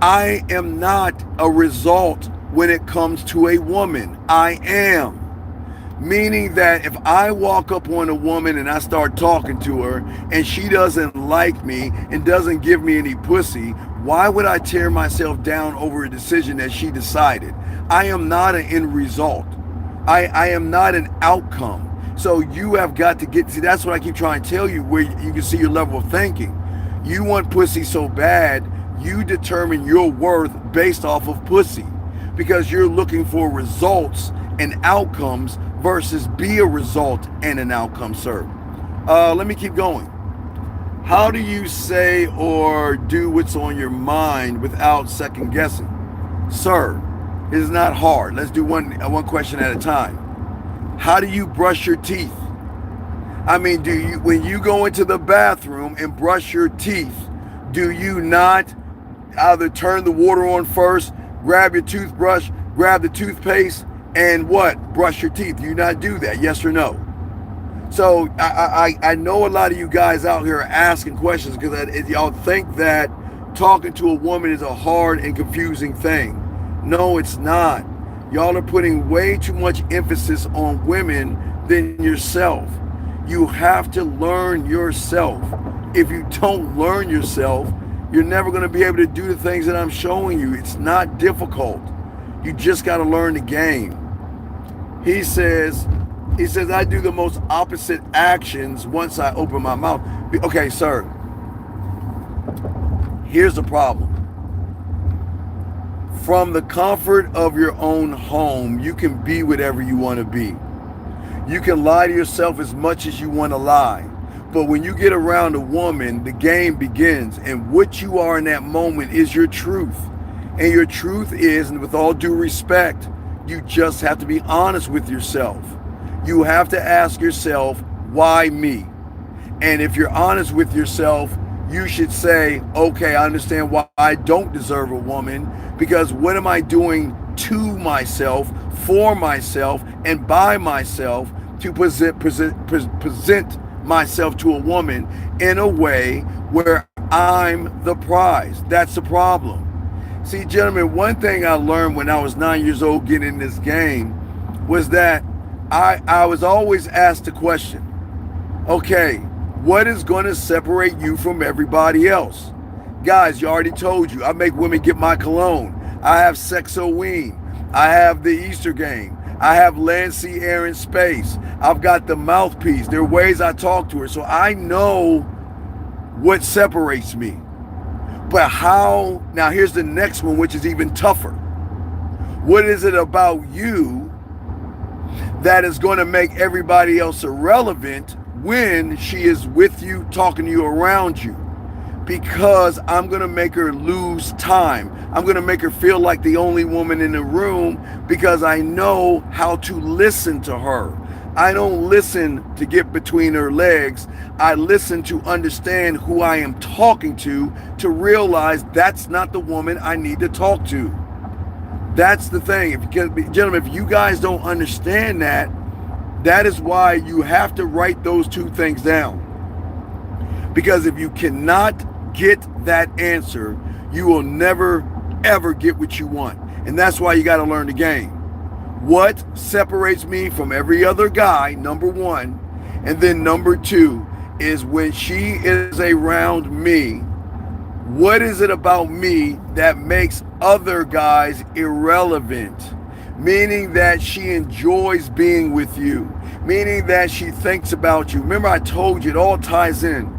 S1: I am not a result when it comes to a woman. I am. Meaning that if I walk up on a woman and I start talking to her and she doesn't like me and doesn't give me any pussy, why would I tear myself down over a decision that she decided? I am not an end result. I am not an outcome. So you have got to see, that's what I keep trying to tell you, where you can see your level of thinking. You want pussy so bad, you determine your worth based off of pussy because you're looking for results and outcomes versus be a result and an outcome, sir. Let me keep going. How do you say or do what's on your mind without second guessing? Sir, it is not hard. Let's do one question at a time. How do you brush your teeth? I mean, when you go into the bathroom and brush your teeth, do you not either turn the water on first, grab your toothbrush, grab the toothpaste, and what? Brush your teeth. Do you not do that? Yes or no? So I know a lot of you guys out here are asking questions because y'all think that talking to a woman is a hard and confusing thing. No, it's not. Y'all are putting way too much emphasis on women than yourself. You have to learn yourself. If you don't learn yourself, you're never going to be able to do the things that I'm showing you. It's not difficult. You just got to learn the game. He says, I do the most opposite actions once I open my mouth. Okay, sir. Here's the problem. From the comfort of your own home, you can be whatever you want to be. You can lie to yourself as much as you want to lie. But when you get around a woman, the game begins. And what you are in that moment is your truth. And your truth is, and with all due respect, you just have to be honest with yourself. You have to ask yourself, why me? And if you're honest with yourself, you should say, okay, I understand why I don't deserve a woman, because what am I doing to myself, for myself, and by myself to present myself to a woman in a way where I'm the prize? That's the problem. See, gentlemen, one thing I learned when I was 9 years old getting in this game was that I was always asked the question, okay, what is going to separate you from everybody else? Guys, you already told you, I make women get my cologne. I have Sexoween. I have the Easter game. I have land, sea, air, and space. I've got the mouthpiece. There are ways I talk to her. So I know what separates me. But how, now here's the next one, which is even tougher. What is it about you that is going to make everybody else irrelevant when she is with you, talking to you, around you? Because I'm going to make her lose time. I'm going to make her feel like the only woman in the room because I know how to listen to her. I don't listen to get between her legs. I listen to understand who I am talking to realize that's not the woman I need to talk to. That's the thing. Gentlemen, if you guys don't understand that, that is why you have to write those two things down. Because if you cannot get that answer, you will never, ever get what you want. And that's why you got to learn the game. What separates me from every other guy, number one, and then number two is when she is around me, What is it about me that makes other guys irrelevant? Meaning that she enjoys being with you. Meaning that she thinks about you. Remember, I told you, it all ties in.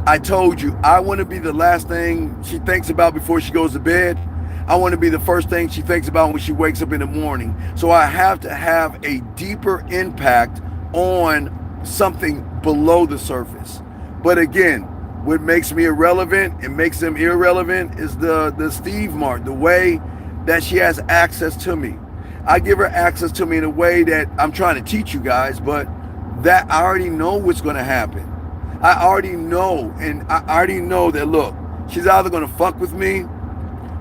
S1: I told you, I want to be the last thing she thinks about before she goes to bed. I want to be the first thing she thinks about when she wakes up in the morning. So I have to have a deeper impact on something below the surface. But again, what makes me irrelevant and makes them irrelevant is the Steve mark, the way that she has access to me. I give her access to me in a way that I'm trying to teach you guys, but that I already know what's going to happen. I already know, and I already know that, look, she's either going to fuck with me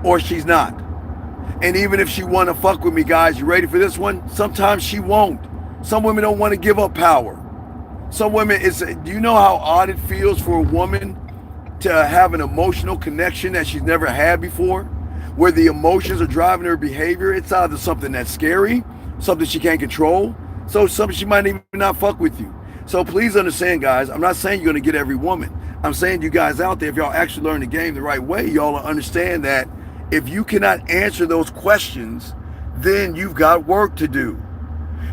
S1: or she's not. And even if she want to fuck with me, guys, you ready for this one? Sometimes she won't. Some women don't want to give up power. Some women, do you know how odd it feels for a woman to have an emotional connection that she's never had before, where the emotions are driving her behavior? It's either something that's scary, something she can't control, so something she might even not fuck with you. So please understand, guys, I'm not saying you're going to get every woman. I'm saying you guys out there, if y'all actually learn the game the right way, y'all will understand that if you cannot answer those questions, then you've got work to do.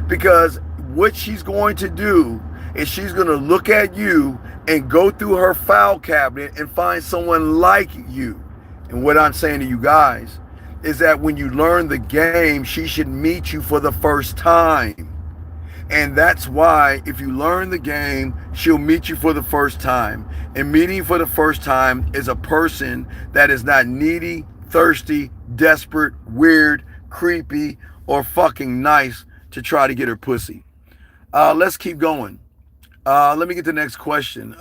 S1: Because what she's going to do is she's going to look at you and go through her file cabinet and find someone like you. And what I'm saying to you guys is that when you learn the game, she should meet you for the first time. And that's why if you learn the game, she'll meet you for the first time. And meeting you for the first time is a person that is not needy, thirsty, desperate, weird, creepy, or fucking nice to try to get her pussy. Let's keep going. Let me get to the next question.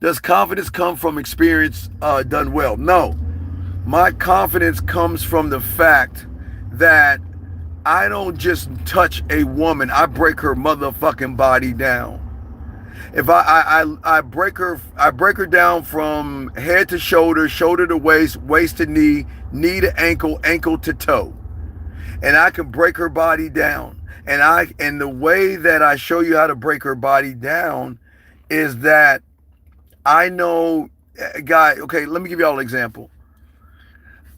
S1: Does confidence come from experience done well? No. My confidence comes from the fact that I don't just touch a woman, I break her motherfucking body down. If I break her down from head to shoulder, shoulder to waist, waist to knee, knee to ankle, ankle to toe. And I can break her body down. And the way that I show you how to break her body down is that I know, guy, okay, let me give you all an example.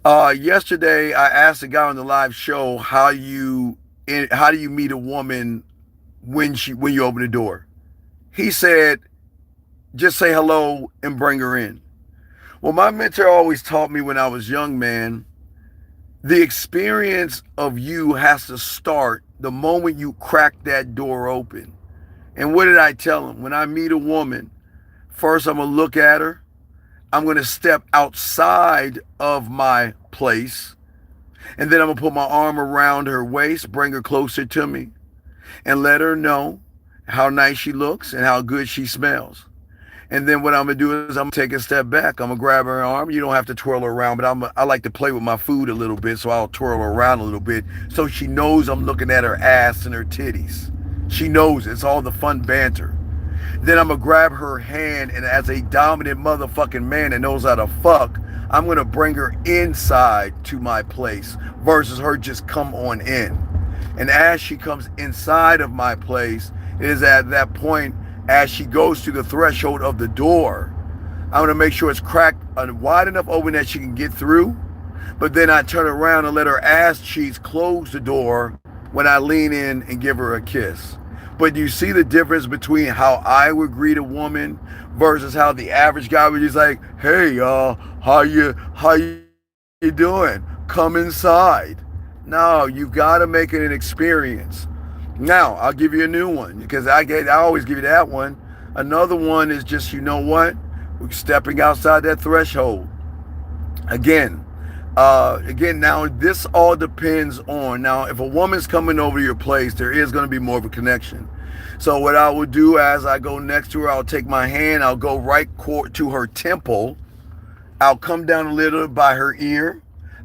S1: Yesterday, I asked a guy on the live show, how do you meet a woman when you open the door? He said, just say hello and bring her in. Well, my mentor always taught me when I was young, man, the experience of you has to start the moment you crack that door open. And what did I tell him? When I meet a woman, first I'm going to look at her. I'm going to step outside of my place. And then I'm going to put my arm around her waist, bring her closer to me, and let her know how nice she looks and how good she smells. And then what I'm going to do is I'm going to take a step back. I'm going to grab her arm. You don't have to twirl her around, but I like to play with my food a little bit, so I'll twirl her around a little bit so she knows I'm looking at her ass and her titties. She knows it's all the fun banter. Then I'm going to grab her hand, and as a dominant motherfucking man that knows how to fuck, I'm going to bring her inside to my place versus her just come on in. And as she comes inside of my place, it is at that point, as she goes to the threshold of the door, I'm going to make sure it's cracked wide enough open that she can get through. But then I turn around and let her ass cheeks close the door when I lean in and give her a kiss. But you see the difference between how I would greet a woman versus how the average guy would just like, hey, y'all, how you doing? Come inside. No, you've got to make it an experience. Now, I'll give you a new one because I always give you that one. Another one is just, you know what? We're stepping outside that threshold. Again, now this all depends on, now if a woman's coming over to your place, there is going to be more of a connection. So what I will do as I go next to her, I'll take my hand, I'll go right to her temple. I'll come down a little by her ear.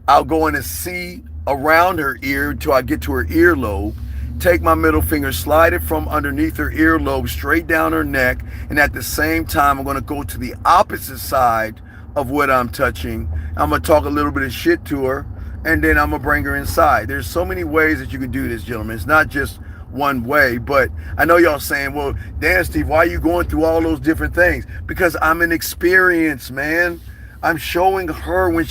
S1: I'll go in and see around her ear until I get to her earlobe. Take my middle finger, slide it from underneath her earlobe straight down her neck, and at the same time I'm going to go to the opposite side of what I'm touching. I'm going to talk a little bit of shit to her, and then I'm going to bring her inside. There's so many ways that you can do this, gentlemen. It's not just one way, but I know y'all saying, well, damn, Steve, why are you going through all those different things? Because I'm an experience, man. I'm showing her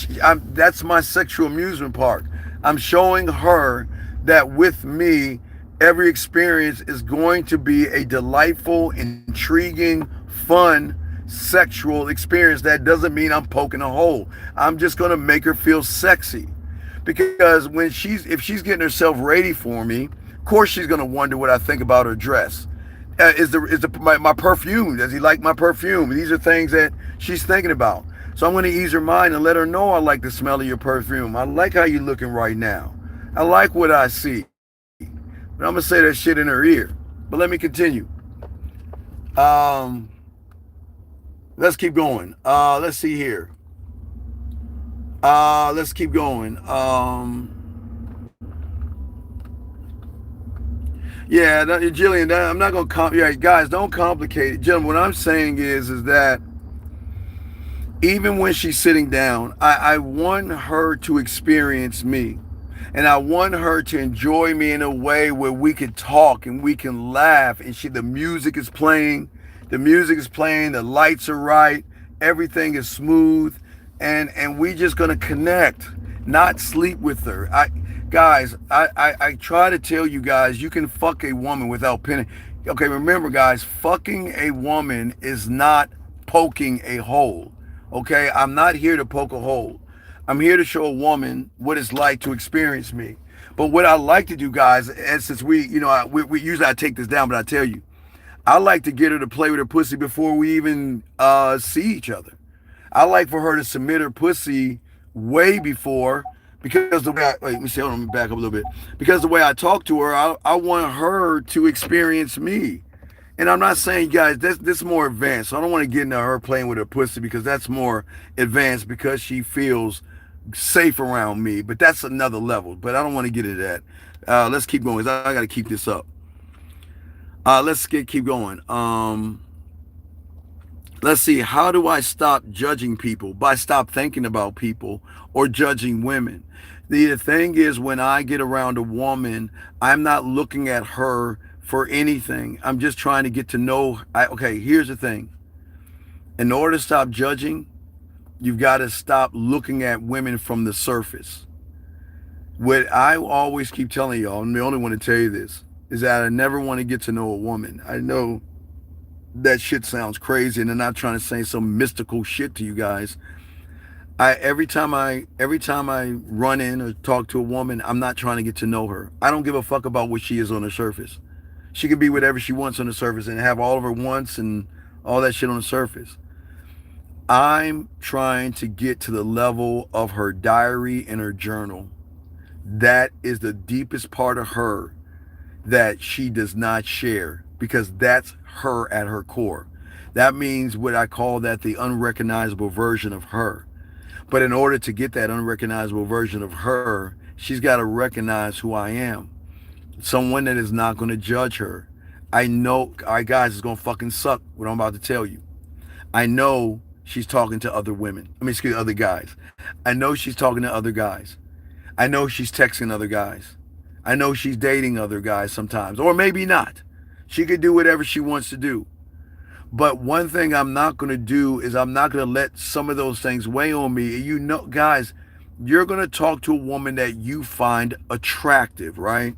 S1: that's my sexual amusement park. I'm showing her that with me, every experience is going to be a delightful, intriguing, fun, sexual experience. That doesn't mean I'm poking a hole. I'm just going to make her feel sexy. Because if she's getting herself ready for me, of course she's going to wonder what I think about her dress. My perfume? Does he like my perfume? These are things that she's thinking about. So I'm going to ease her mind and let her know I like the smell of your perfume. I like how you're looking right now. I like what I see. But I'm going to say that shit in her ear. But let me continue. Um, let's keep going. Let's see here. Let's keep going. Yeah, Jillian, I'm not going to yeah, guys, don't complicate it. Gentlemen, what I'm saying is that even when she's sitting down, I want her to experience me. And I want her to enjoy me in a way where we can talk and we can laugh. And the music is playing. The music is playing. The lights are right. Everything is smooth. And we just gonna connect, not sleep with her. I try to tell you guys, you can fuck a woman without pinning. Okay, remember guys, fucking a woman is not poking a hole. Okay, I'm not here to poke a hole. I'm here to show a woman what it's like to experience me. But what I like to do, guys, and since we usually I take this down, but I tell you, I like to get her to play with her pussy before we even see each other. I like for her to submit her pussy way before, because the way wait, let me see, hold on, let me back up a little bit. Because the way I talk to her, I want her to experience me. And I'm not saying, guys, this is more advanced. So I don't want to get into her playing with her pussy because that's more advanced because she feels safe around me. But that's another level. But I don't want to get into that. Let's keep going. I got to keep this up. Keep going. Let's see. How do I stop judging people? By stop thinking about people or judging women. The thing is, when I get around a woman, I'm not looking at her for anything. I'm just trying to get to know. Okay, here's the thing. In order to stop judging, you've got to stop looking at women from the surface. What I always keep telling y'all, I'm the only one to tell you this, is that I never want to get to know a woman. I know that shit sounds crazy, and I'm not trying to say some mystical shit to you guys. Every time I run in or talk to a woman, I'm not trying to get to know her. I don't give a fuck about what she is on the surface. She can be whatever she wants on the surface and have all of her wants and all that shit on the surface. I'm trying to get to the level of her diary and her journal. That is the deepest part of her that she does not share, because that's her at her core. That means what I call that the unrecognizable version of her. But in order to get that unrecognizable version of her, she's got to recognize who I am. Someone that is not going to judge her. I know, guys, it's going to fucking suck what I'm about to tell you. I know she's talking to other women. Other guys. I know she's talking to other guys. I know she's texting other guys. I know she's dating other guys sometimes, or maybe not. She could do whatever she wants to do. But one thing I'm not going to do is I'm not going to let some of those things weigh on me. You know, guys, you're going to talk to a woman that you find attractive, right?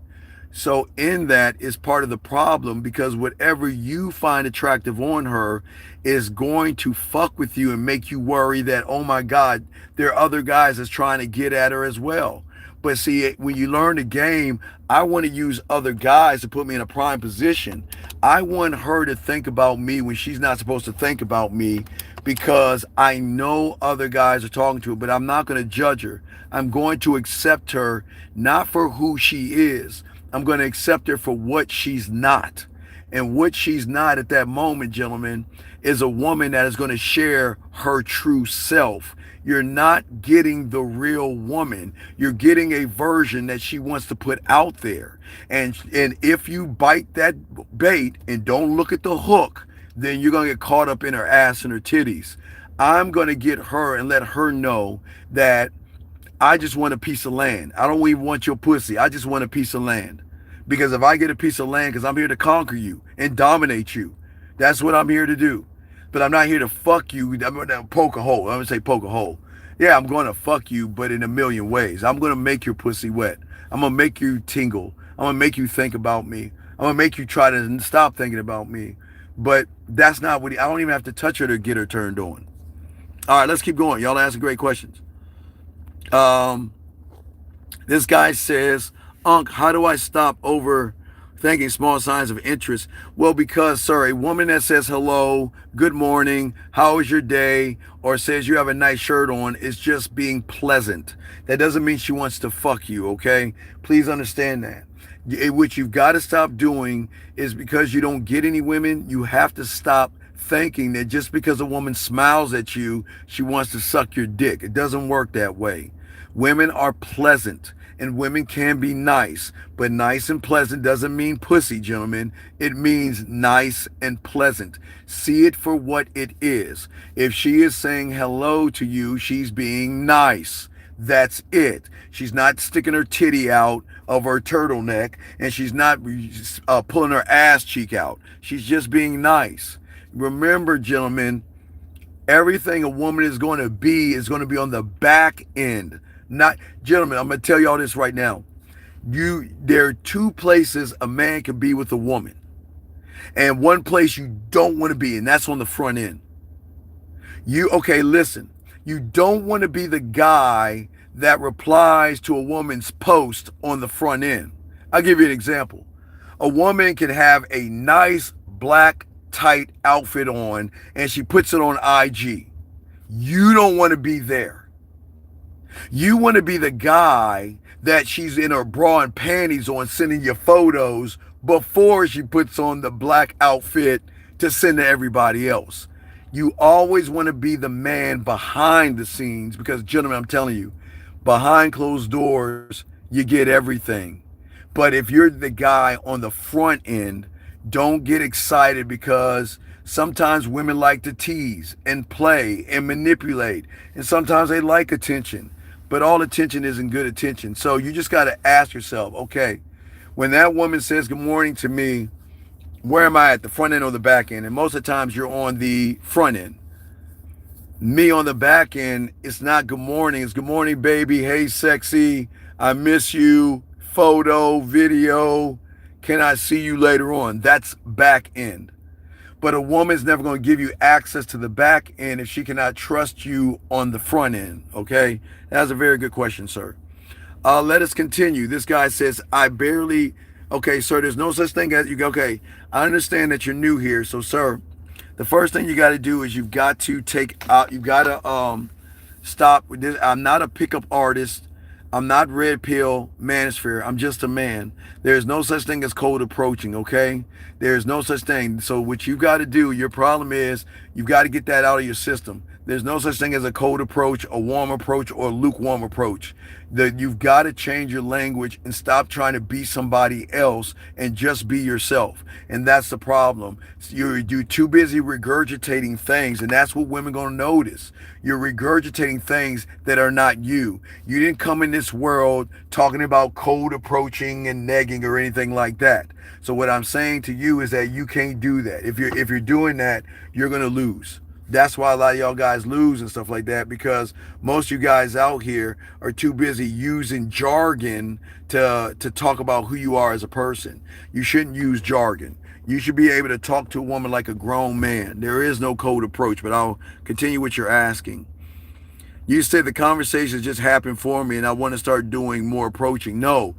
S1: So in that is part of the problem, because whatever you find attractive on her is going to fuck with you and make you worry that, oh my God, there are other guys that's trying to get at her as well. But see, when you learn the game, I want to use other guys to put me in a prime position. I want her to think about me when she's not supposed to think about me, because I know other guys are talking to her, but I'm not going to judge her. I'm going to accept her not for who she is. I'm going to accept her for what she's not. And what she's not at that moment, gentlemen, is a woman that is going to share her true self. You're not getting the real woman. You're getting a version that she wants to put out there. And if you bite that bait and don't look at the hook, then you're going to get caught up in her ass and her titties. I'm going to get her and let her know that I just want a piece of land. I don't even want your pussy. I just want a piece of land. Because if I get a piece of land, because I'm here to conquer you and dominate you, that's what I'm here to do. but I'm not here to fuck you. I'm gonna poke a hole. I'm gonna say poke a hole. Yeah, I'm gonna fuck you, but in a million ways. I'm gonna make your pussy wet. I'm gonna make you tingle. I'm gonna make you think about me. I'm gonna make you try to stop thinking about me. But that's not what I don't even have to touch her to get her turned on. All right, let's keep going. Y'all are asking great questions. Um, this guy says, Unc, how do I stop overthinking small signs of interest? Well, because, sir, a woman that says hello, good morning, how was your day, or says you have a nice shirt on is just being pleasant. That doesn't mean she wants to fuck you, okay? Please understand that. What you've got to stop doing is because you don't get any women, you have to stop thinking that just because a woman smiles at you, she wants to suck your dick. It doesn't work that way. Women are pleasant and women can be nice, but nice and pleasant doesn't mean pussy, gentlemen. It means nice and pleasant. See it for what it is. If she is saying hello to you, she's being nice. That's it. She's not sticking her titty out of her turtleneck and she's not pulling her ass cheek out. She's just being nice. Remember, gentlemen, everything a woman is going to be on the back end. Not, gentlemen, I'm going to tell y'all this right now. There are two places a man can be with a woman, and one place you don't want to be, and that's on the front end. Okay, listen. You don't want to be the guy that replies to a woman's post on the front end. I'll give you an example. A woman can have a nice black tight outfit on and she puts it on IG. You don't want to be there. You want to be the guy that she's in her bra and panties on sending you photos before she puts on the black outfit to send to everybody else. You always want to be the man behind the scenes because, gentlemen, I'm telling you, behind closed doors, you get everything. But if you're the guy on the front end, don't get excited because sometimes women like to tease and play and manipulate. And sometimes they like attention. But all attention isn't good attention. So you just got to ask yourself, okay, when that woman says good morning to me, where am I at, the front end or the back end? And most of the times you're on the front end. Me on the back end, it's not good morning. It's good morning, baby. Hey, sexy. I miss you. Photo, video. Can I see you later on? That's back end. But a woman's never going to give you access to the back end if she cannot trust you on the front end. Okay? That's a very good question, sir. Let us continue. This guy says, I barely... Okay, sir, there's no such thing as... Okay, I understand that you're new here. So, sir, the first thing you got to do is you've got to take out... You've got to stop with this. I'm not a pickup artist. I'm not red pill manosphere. I'm just a man. There's no such thing as cold approaching, okay? There's no such thing. So what you got to do, your problem is you've got to get that out of your system. There's no such thing as a cold approach, a warm approach, or a lukewarm approach. You've got to change your language and stop trying to be somebody else and just be yourself. And that's the problem. You're too busy regurgitating things, and that's what women are going to notice. You're regurgitating things that are not you. You didn't come in this world talking about cold approaching and negging or anything like that. So what I'm saying to you is that you can't do that. If you're doing that, you're going to lose. That's why a lot of y'all guys lose and stuff like that, because most of you guys out here are too busy using jargon to talk about who you are as a person. You shouldn't use jargon. You should be able to talk to a woman like a grown man. There is no cold approach, but I'll continue what you're asking. You said the conversations just happened for me and I want to start doing more approaching. No,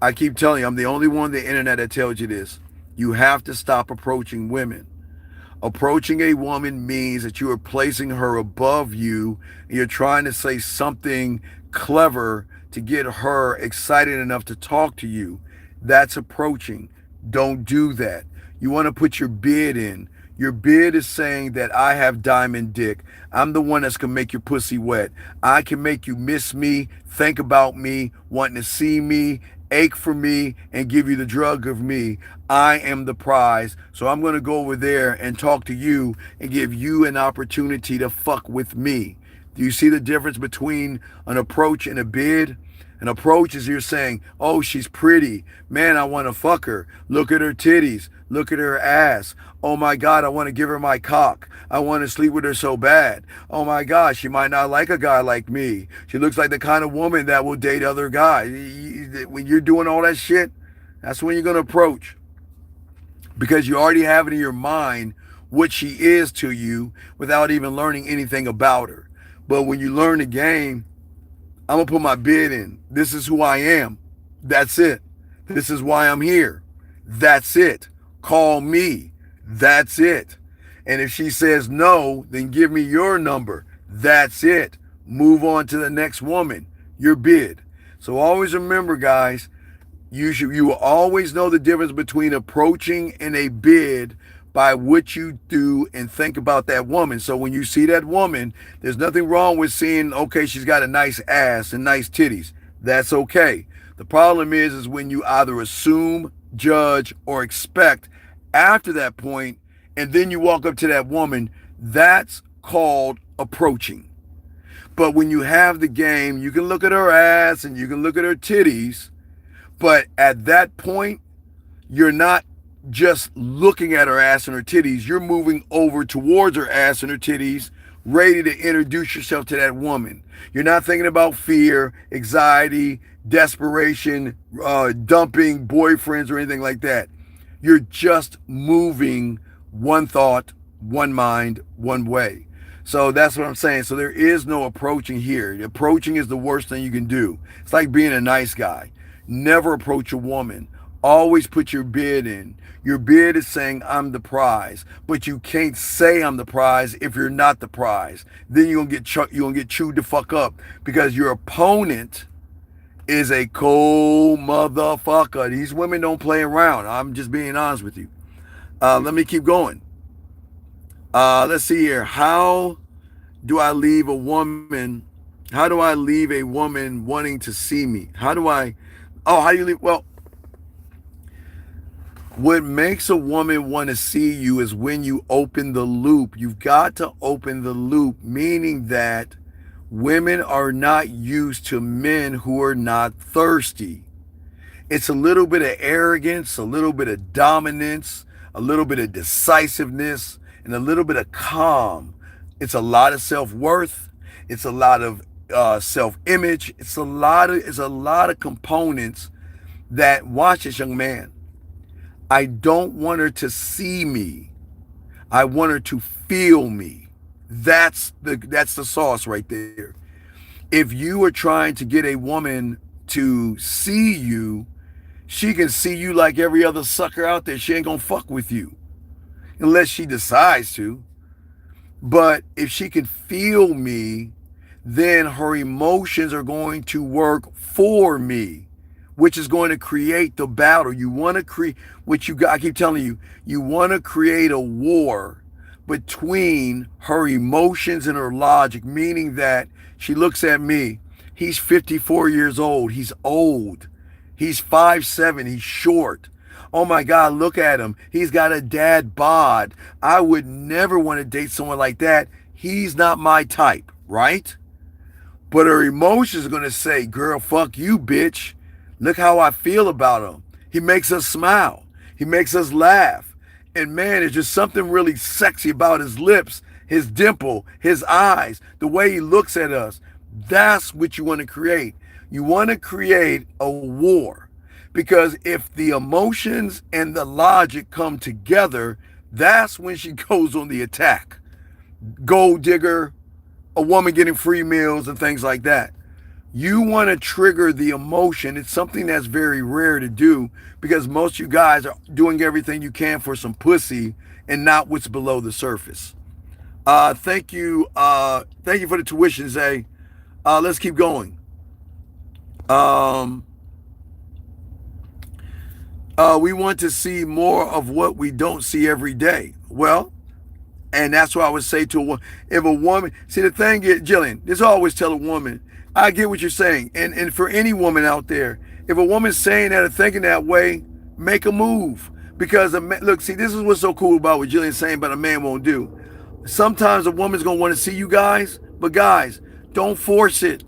S1: I keep telling you, I'm the only one on the internet that tells you this. You have to stop approaching women. Approaching a woman means that you are placing her above you and you're trying to say something clever to get her excited enough to talk to you. That's approaching. Don't do that. You want to put your bid in. Your bid is saying that I have diamond dick. I'm the one that's going to make your pussy wet. I can make you miss me, think about me, wanting to see me, ache for me, and give you the drug of me. I am the prize. So I'm going to go over there and talk to you and give you an opportunity to fuck with me. Do you see the difference between an approach and a bid? An approach is you're saying, oh, she's pretty. Man, I want to fuck her. Look at her titties. Look at her ass. Oh my God, I want to give her my cock. I want to sleep with her so bad. Oh my gosh, she might not like a guy like me. She looks like the kind of woman that will date other guys. When you're doing all that shit, that's when you're going to approach. Because you already have it in your mind what she is to you without even learning anything about her. But when you learn the game, I'm going to put my bid in. This is who I am. That's it. This is why I'm here. That's it. Call me. That's it. And if she says no, then give me your number. That's it. Move on to the next woman. Your bid. So always remember, guys, you will always know the difference between approaching and a bid by what you do and think about that woman. So when you see that woman, there's nothing wrong with seeing, okay, she's got a nice ass and nice titties. That's okay. The problem is when you either assume, judge, or expect after that point, and then you walk up to that woman. That's called approaching. But when you have the game, you can look at her ass and you can look at her titties, but at that point, you're not just looking at her ass and her titties. You're moving over towards her ass and her titties, ready to introduce yourself to that woman. You're not thinking about fear, anxiety, desperation, dumping boyfriends or anything like that. You're just moving one thought, one mind, one way. So that's what I'm saying. So there is no approaching here. Approaching is the worst thing you can do. It's like being a nice guy. Never approach a woman. Always put your bid in. Your bid is saying, I'm the prize. But you can't say I'm the prize if you're not the prize. Then you're gonna get chewed the fuck up because your opponent is a cold motherfucker. These women don't play around. I'm just being honest with you. Let me keep going. Let's see here. How do I leave a woman? How do I leave a woman wanting to see me? How do you leave? Well, what makes a woman want to see you is when you open the loop. You've got to open the loop, meaning that women are not used to men who are not thirsty. It's a little bit of arrogance, a little bit of dominance, a little bit of decisiveness, and a little bit of calm. It's a lot of self-worth. It's a lot of self-image. It's a lot of components that, watch this, young man. I don't want her to see me. I want her to feel me. That's the sauce right there. If you are trying to get a woman to see you, she can see you like every other sucker out there. She ain't gonna fuck with you unless she decides to. But if she can feel me, then her emotions are going to work for me, which is going to create the battle. You want to create I keep telling you, you want to create a war between her emotions and her logic, meaning that she looks at me. He's 54 years old. He's old. He's 5'7". He's short. Oh my God, look at him. He's got a dad bod. I would never want to date someone like that. He's not my type, right? But her emotions are going to say, girl, fuck you, bitch. Look how I feel about him. He makes us smile. He makes us laugh. And man, there's just something really sexy about his lips, his dimple, his eyes, the way he looks at us. That's what you want to create. You want to create a war. Because if the emotions and the logic come together, that's when she goes on the attack. Gold digger, a woman getting free meals and things like that. You want to trigger the emotion. It's something that's very rare to do because most of you guys are doing everything you can for some pussy and not what's below the surface. Thank you. Thank you for the tuition, Zay. Let's keep going. We want to see more of what we don't see every day. Well, and that's what I would say to a woman. If a woman, see the thing is, Jillian, this I always tell a woman, I get what you're saying. And for any woman out there, if a woman's saying that or thinking that way, make a move. Because, look, see, this is what's so cool about what Jillian's saying, but a man won't do. Sometimes a woman's going to want to see you guys, but guys, don't force it.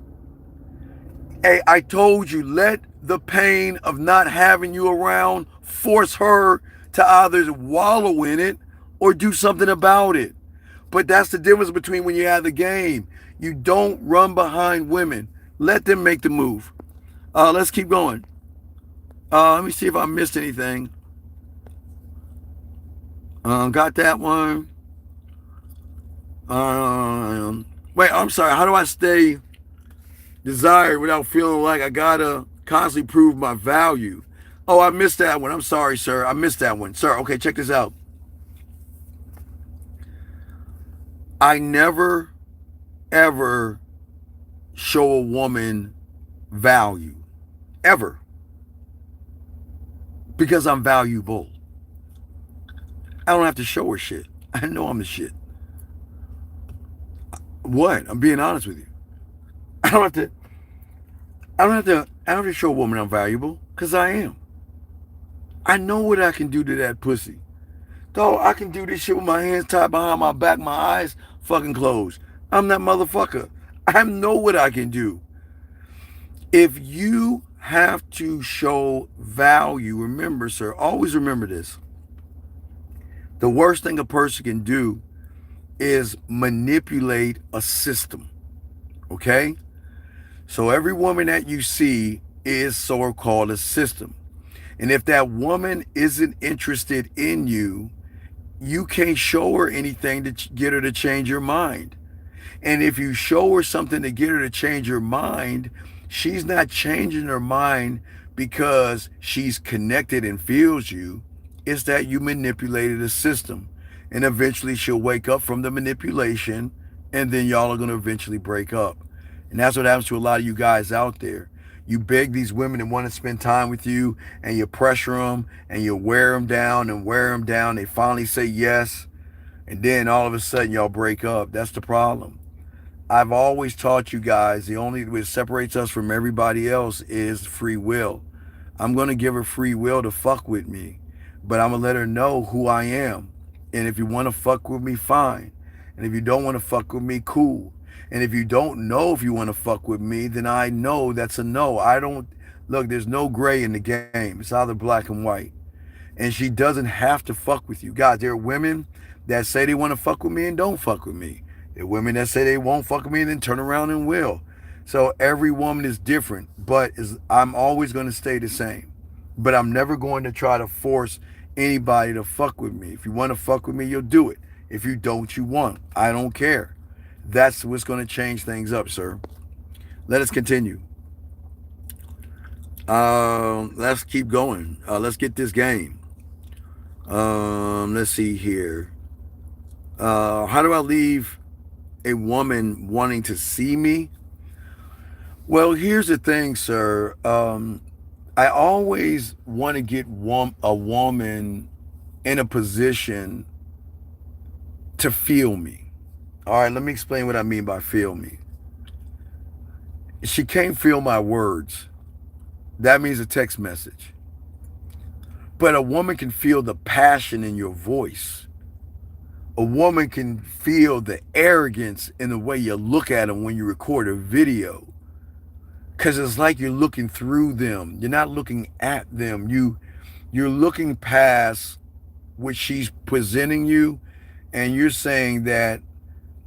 S1: Hey, I told you, let the pain of not having you around force her to either wallow in it or do something about it. But that's the difference between when you have the game. You don't run behind women. Let them make the move. Let's keep going. Let me see if I missed anything. Got that one. Wait, I'm sorry. How do I stay desired without feeling like I gotta constantly prove my value? Oh, I missed that one. I'm sorry, sir. I missed that one. Sir, okay, check this out. I never, ever show a woman value. Ever. Because I'm valuable. I don't have to show her shit. I know I'm the shit. What? I'm being honest with you. I don't have to. I don't have to show a woman I'm valuable because I am. I know what I can do to that pussy. Dog, I can do this shit with my hands tied behind my back, my eyes fucking closed. I'm that motherfucker. I know what I can do. If you have to show value, remember, sir, always remember this. The worst thing a person can do is manipulate a system. Okay? So every woman that you see is so-called a system. And if that woman isn't interested in you, you can't show her anything to get her to change her mind. And if you show her something to get her to change her mind, she's not changing her mind because she's connected and feels you. It's that you manipulated a system. And eventually she'll wake up from the manipulation, and then y'all are going to eventually break up. And that's what happens to a lot of you guys out there. You beg these women that want to spend time with you, and you pressure them, and you wear them down and wear them down. They finally say yes, and then all of a sudden y'all break up. That's the problem. I've always taught you guys the only what separates us from everybody else is free will. I'm going to give her free will to fuck with me, but I'm going to let her know who I am. And if you want to fuck with me, fine. And if you don't want to fuck with me, cool. And if you don't know if you want to fuck with me, then I know that's a no. I don't, look, there's no gray in the game. It's either black and white. And she doesn't have to fuck with you. Guys, there are women that say they want to fuck with me and don't fuck with me. There are women that say they won't fuck with me and then turn around and will. So every woman is different, but I'm always going to stay the same. But I'm never going to try to force anybody to fuck with me. If you want to fuck with me, you'll do it. If you don't, you won't. I don't care. That's what's going to change things up, sir. Let us continue. Let's keep going. Let's get this game. Let's see here. How do I leave a woman wanting to see me? Well, here's the thing, sir. I always want to get a woman in a position to feel me. All right, let me explain what I mean by feel me. She can't feel my words. That means a text message. But a woman can feel the passion in your voice. A woman can feel the arrogance in the way you look at them when you record a video. Because it's like you're looking through them. You're not looking at them. You're looking past what she's presenting you, and you're saying that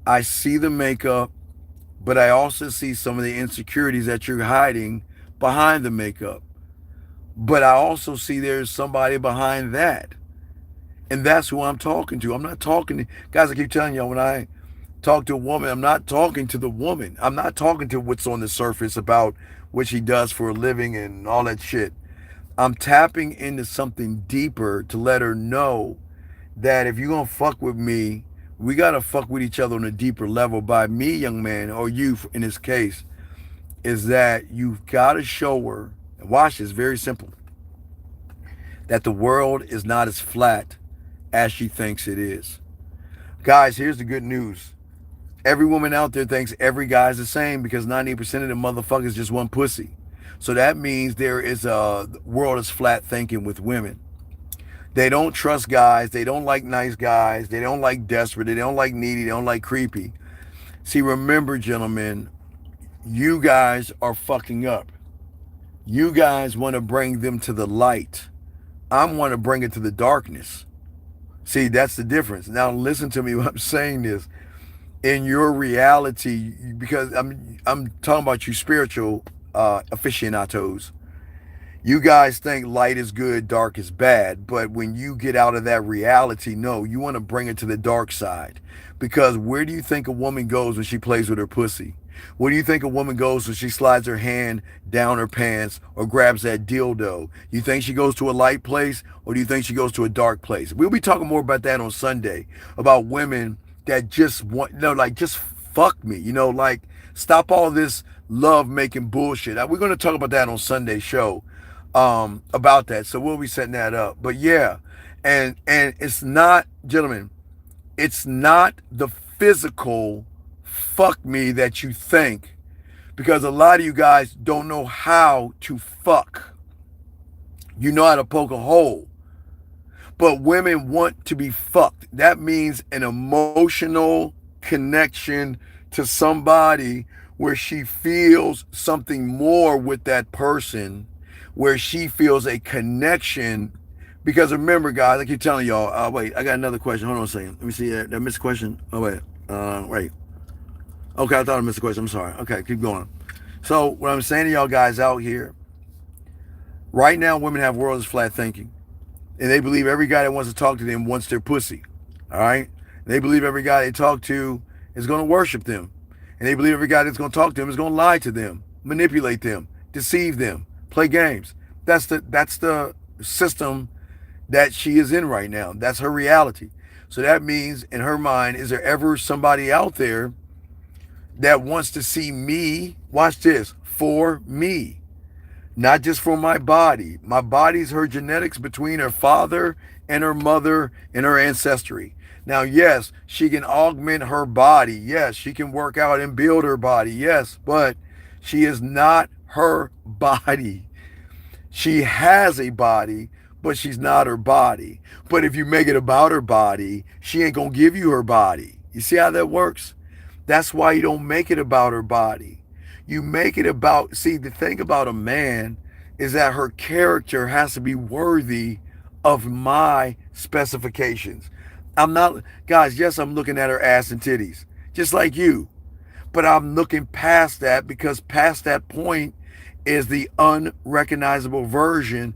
S1: I see the makeup, but I also see some of the insecurities that you're hiding behind the makeup. But I also see there's somebody behind that. And that's who I'm talking to. I'm not talking to, guys, I keep telling y'all, when I talk to a woman, I'm not talking to the woman. I'm not talking to what's on the surface about what she does for a living and all that shit. I'm tapping into something deeper to let her know that if you're going to fuck with me, we got to fuck with each other on a deeper level. By me, young man, or you in this case, is that you've got to show her, and watch this, very simple, that the world is not as flat as she thinks it is. Guys, here's the good news. Every woman out there thinks every guy's the same because 90% of the motherfuckers just want pussy. So that means there is a world is flat thinking with women. They don't trust guys. They don't like nice guys. They don't like desperate. They don't like needy. They don't like creepy. See, remember, gentlemen, You guys are fucking up. You guys want to bring them to the light. I want to bring it to the darkness. See, that's the difference. Now listen to me when I'm saying this. In your reality, because I'm talking about you spiritual aficionados. You guys think light is good, dark is bad, but when you get out of that reality, no, you want to bring it to the dark side. Because where do you think a woman goes when she plays with her pussy? Where do you think a woman goes when she slides her hand down her pants or grabs that dildo? You think she goes to a light place, or do you think she goes to a dark place? We'll be talking more about that on Sunday, about women that just want, like, just fuck me, like, stop all this love making bullshit. We're going to talk about that on Sunday's show, about that. So we'll be setting that up. But yeah, and it's not, gentlemen, it's not the physical fuck me that you think, because a lot of you guys don't know how to fuck. You know how to poke a hole. But women want to be fucked. That means an emotional connection to somebody where she feels something more with that person, where she feels a connection. Because remember, guys, I keep telling y'all, wait, I got another question. Hold on a second. Let me see. Did I miss a question? Oh, wait. Wait. Okay, I thought I missed a question. I'm sorry. Okay, keep going. So, what I'm saying to y'all guys out here, right now, women have world's flat thinking. And they believe every guy that wants to talk to them wants their pussy. All right? They believe every guy they talk to is going to worship them. And they believe every guy that's going to talk to them is going to lie to them, manipulate them, deceive them, play games. That's the system that she is in right now. That's her reality. So that means in her mind, is there ever somebody out there that wants to see me, watch this, for me? Not just for my body. My body's her genetics between her father and her mother and her ancestry. Now, yes, she can augment her body. Yes, she can work out and build her body. Yes, but she is not her body. She has a body, but she's not her body. But if you make it about her body, she ain't going to give you her body. You see how that works? That's why you don't make it about her body. You make it about, see, the thing about a man is that her character has to be worthy of my specifications. I'm not, guys, yes, I'm looking at her ass and titties, just like you. But I'm looking past that, because past that point is the unrecognizable version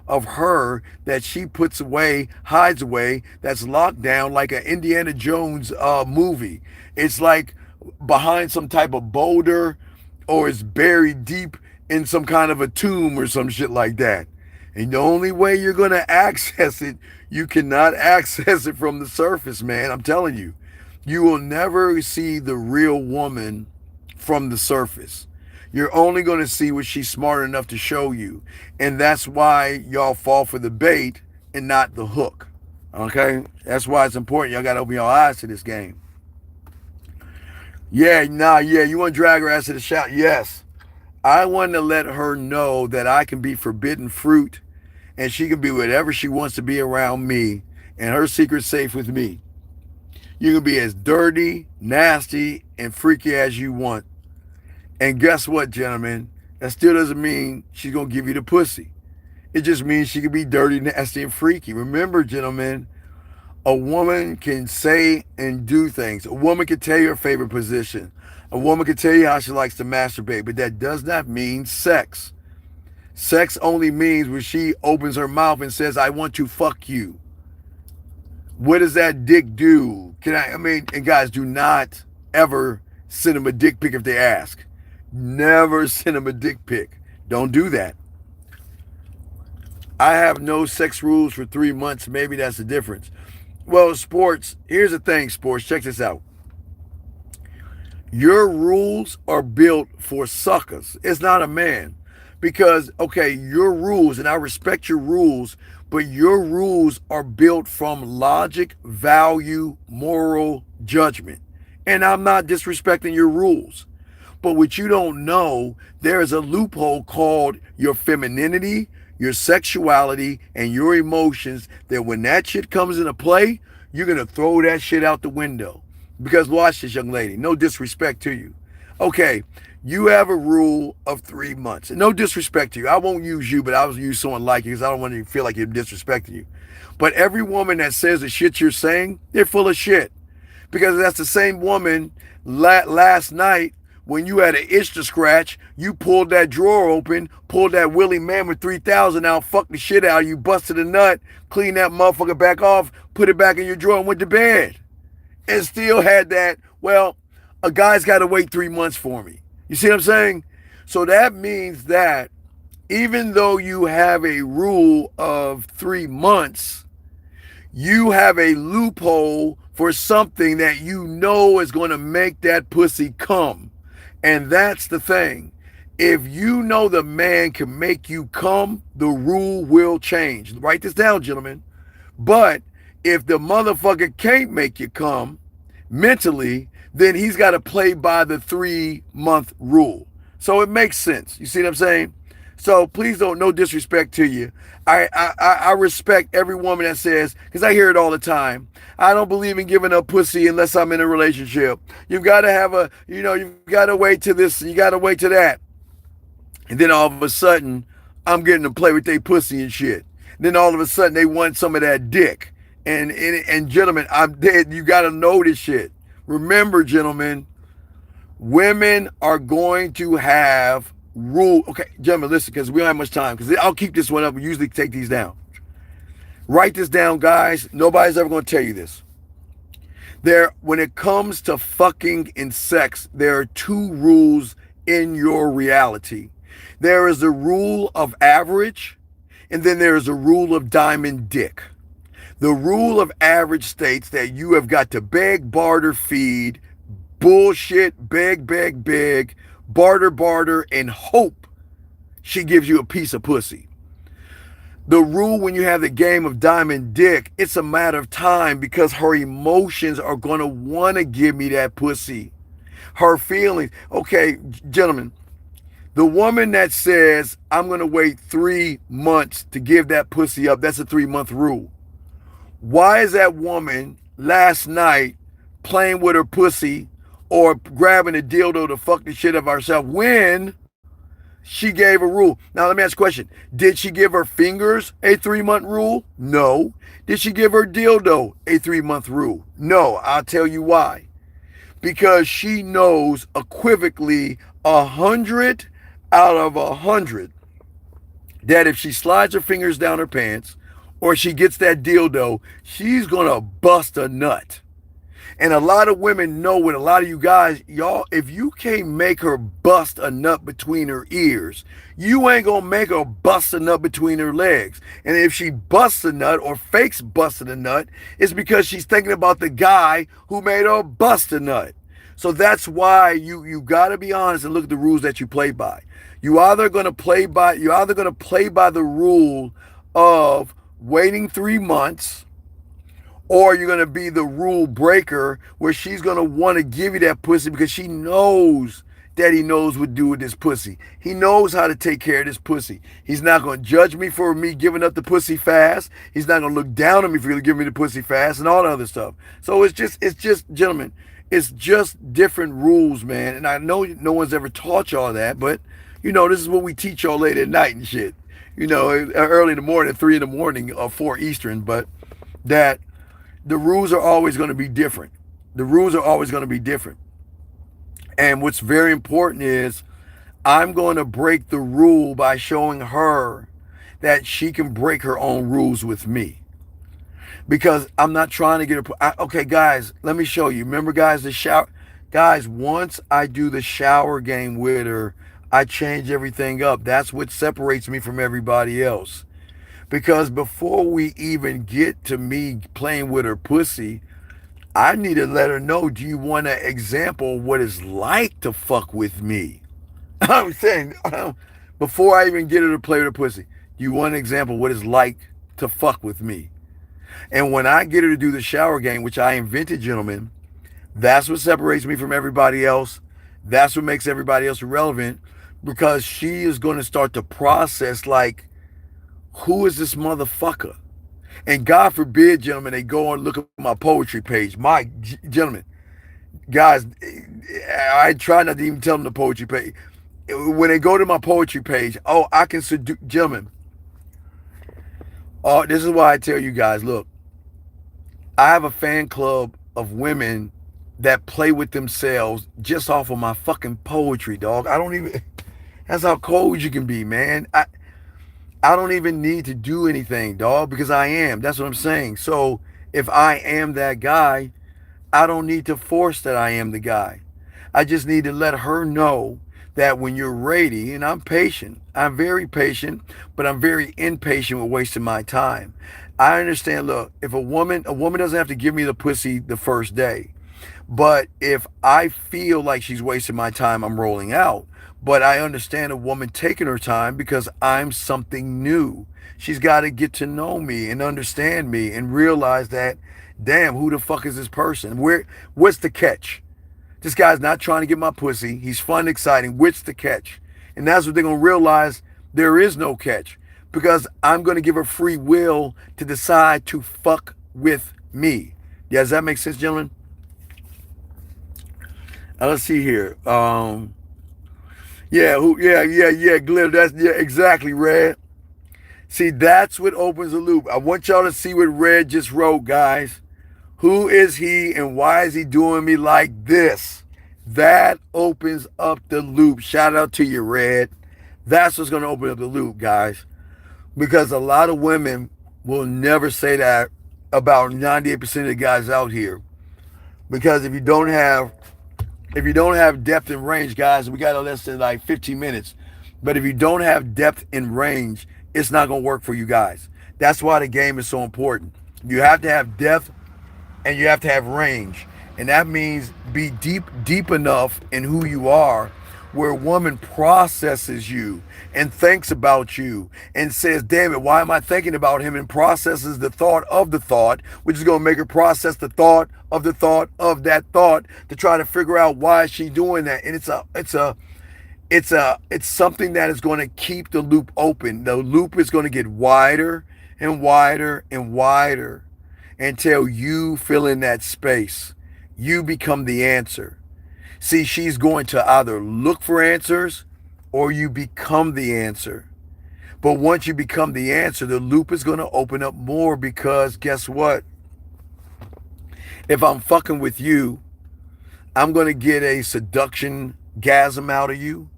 S1: of her that she puts away, hides away, that's locked down like an Indiana Jones movie. It's like behind some type of boulder, or it's buried deep in some kind of a tomb or some shit like that. And the only way you're going to access it, you cannot access it from the surface, man. I'm telling you. You will never see the real woman from the surface. You're only going to see what she's smart enough to show you. And that's why y'all fall for the bait and not the hook. Okay? That's why it's important. Y'all got to open your eyes to this game. Yeah, you want to drag her ass to the shop? Yes. I want to let her know that I can be forbidden fruit, and she can be whatever she wants to be around me, and her secret's safe with me. You can be as dirty, nasty, and freaky as you want. And guess what, gentlemen? That still doesn't mean she's going to give you the pussy. It just means she can be dirty, nasty, and freaky. Remember, gentlemen, a woman can say and do things. A woman can tell you her favorite position. A woman can tell you how she likes to masturbate, but that does not mean sex. Sex only means when she opens her mouth and says, I want to fuck you. What does that dick do? And guys, do not ever send them a dick pic if they ask. Never send them a dick pic. Don't do that. I have no sex rules for 3 months. Maybe that's the difference. Well, sports, here's the thing, sports, check this out. Your rules are built for suckers. It's not a man. Because, okay, your rules, and I respect your rules, but your rules are built from logic, value, moral judgment. And I'm not disrespecting your rules. But what you don't know, there is a loophole called your femininity, your sexuality, and your emotions, that when that shit comes into play, you're going to throw that shit out the window. Because watch this, young lady, no disrespect to you. Okay, you have a rule of 3 months. And no disrespect to you. I won't use you, but I will use someone like you because I don't want to feel like you're disrespecting you. But every woman that says the shit you're saying, they're full of shit. Because that's the same woman last night when you had an itch to scratch, you pulled that drawer open, pulled that Willie Mammoth 3000 out, fucked the shit out, you busted a nut, cleaned that motherfucker back off, put it back in your drawer and went to bed. And still had that, well, a guy's got to wait 3 months for me. You see what I'm saying? So that means that even though you have a rule of 3 months, you have a loophole for something that you know is going to make that pussy come. And that's the thing. If you know the man can make you come, the rule will change. Write this down, gentlemen. But if the motherfucker can't make you come mentally, then he's got to play by the 3 month rule. So it makes sense. You see what I'm saying? So please don't, no disrespect to you. I respect every woman that says, because I hear it all the time, I don't believe in giving up pussy unless I'm in a relationship. You've got to have a, you've got to wait to this, you got to wait to that. And then all of a sudden, I'm getting to play with their pussy and shit. Then all of a sudden, they want some of that dick. And gentlemen, I'm dead. You got to know this shit. Remember, gentlemen, women are going to have rule. Okay, gentlemen, listen, because we don't have much time. Because I'll keep this one up. We usually take these down. Write this down, guys. Nobody's ever going to tell you this. When it comes to fucking and sex, there are two rules in your reality. There is the rule of average, and then there is a rule of diamond dick. The rule of average states that you have got to beg, barter, feed, bullshit, beg, barter, and hope she gives you a piece of pussy. The rule when you have the game of diamond dick, it's a matter of time because her emotions are going to want to give me that pussy. Her feelings. Okay, gentlemen, the woman that says, I'm going to wait 3 months to give that pussy up, that's a 3-month rule. Why is that woman last night playing with her pussy or grabbing a dildo to fuck the shit of herself when she gave a rule? Now, let me ask a question. Did she give her fingers a 3-month rule? No. Did she give her dildo a 3-month rule? No. I'll tell you why. Because she knows equivocally 100 out of 100 that if she slides her fingers down her pants or she gets that dildo, she's going to bust a nut. And a lot of women know what a lot of you guys, y'all, if you can't make her bust a nut between her ears, you ain't going to make her bust a nut between her legs. And if she busts a nut or fakes busting a nut, it's because she's thinking about the guy who made her bust a nut. So that's why you got to be honest and look at the rules that you play by. You're either going to play by the rule of waiting 3 months, or you're going to be the rule breaker where she's going to want to give you that pussy because she knows that he knows what to do with this pussy. He knows how to take care of this pussy. He's not going to judge me for me giving up the pussy fast. He's not going to look down on me for giving me the pussy fast and all the other stuff. So it's just, gentlemen, it's just different rules, man. And I know no one's ever taught y'all that, but, this is what we teach y'all late at night and shit. Early in the morning, 3 in the morning, or 4 Eastern, but that the rules are always going to be different. The rules are always going to be different. And what's very important is I'm going to break the rule by showing her that she can break her own rules with me. Because I'm not trying to get her. Okay, guys, let me show you. Remember, guys, the shower. Guys, once I do the shower game with her, I change everything up. That's what separates me from everybody else. Because before we even get to me playing with her pussy, I need to let her know, do you want an example of what it's like to fuck with me? I'm saying, before I even get her to play with her pussy, do you want an example of what it's like to fuck with me? And when I get her to do the shower game, which I invented, gentlemen, that's what separates me from everybody else. That's what makes everybody else irrelevant, because she is going to start to process like, who is this motherfucker? And God forbid, gentlemen, they go and look at my poetry page. Gentlemen, Guys, I try not to even tell them the poetry page. When they go to my poetry page, oh, I can seduce, gentlemen. Oh, this is why I tell you guys, look, I have a fan club of women that play with themselves just off of my fucking poetry, dog. I don't even, that's how cold you can be, man. I don't even need to do anything, dog, because I am. That's what I'm saying. So if I am that guy, I don't need to force that I am the guy. I just need to let her know that when you're ready, and I'm patient, I'm very patient, but I'm very impatient with wasting my time. I understand, look, if a woman doesn't have to give me the pussy the first day. But if I feel like she's wasting my time, I'm rolling out. But I understand a woman taking her time because I'm something new. She's got to get to know me and understand me and realize that, damn, who the fuck is this person? What's the catch? This guy's not trying to get my pussy. He's fun, exciting. What's the catch? And that's what they're going to realize. There is no catch because I'm going to give her free will to decide to fuck with me. Yeah, does that make sense, gentlemen? Let's see here. Yeah, Glitter. That's yeah, exactly, Red. See, that's what opens the loop. I want y'all to see what Red just wrote, guys. Who is he and why is he doing me like this? That opens up the loop. Shout out to you, Red. That's what's going to open up the loop, guys. Because a lot of women will never say that about 98% of the guys out here. Because if you don't have depth and range, guys, we got less than like 15 minutes. But if you don't have depth and range, it's not going to work for you guys. That's why the game is so important. You have to have depth and you have to have range. And that means be deep enough in who you are where a woman processes you and thinks about you and says, damn it, why am I thinking about him? And processes the thought, which is going to make her process the thought of that thought to try to figure out why she's doing that. And it's something that is going to keep the loop open. The loop is going to get wider and wider and wider until you fill in that space. You become the answer. See, she's going to either look for answers or you become the answer. But once you become the answer, the loop is going to open up more because guess what? If I'm fucking with you, I'm going to get a seduction gasm out of you.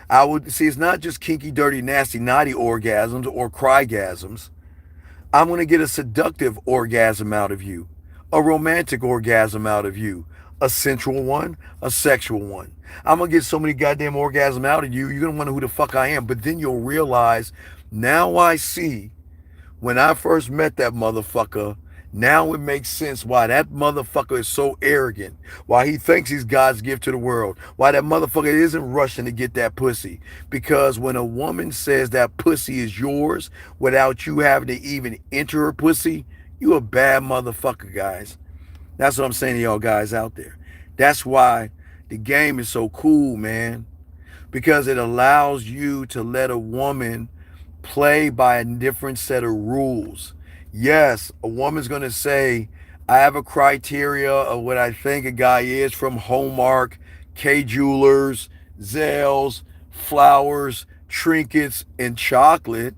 S1: I would see it's not just kinky, dirty, nasty, naughty orgasms or crygasms. I'm going to get a seductive orgasm out of you, a romantic orgasm out of you, a sensual one, a sexual one. I'm going to get so many goddamn orgasms out of you, you're going to wonder who the fuck I am. But then you'll realize, now I see, when I first met that motherfucker, now it makes sense why that motherfucker is so arrogant, why he thinks he's God's gift to the world, why that motherfucker isn't rushing to get that pussy. Because when a woman says that pussy is yours without you having to even enter her pussy, you a bad motherfucker, guys. That's what I'm saying to y'all guys out there. That's why the game is so cool, man. Because it allows you to let a woman play by a different set of rules. Yes, a woman's going to say, I have a criteria of what I think a guy is from Hallmark, K Jewelers, Zales, flowers, trinkets, and chocolate.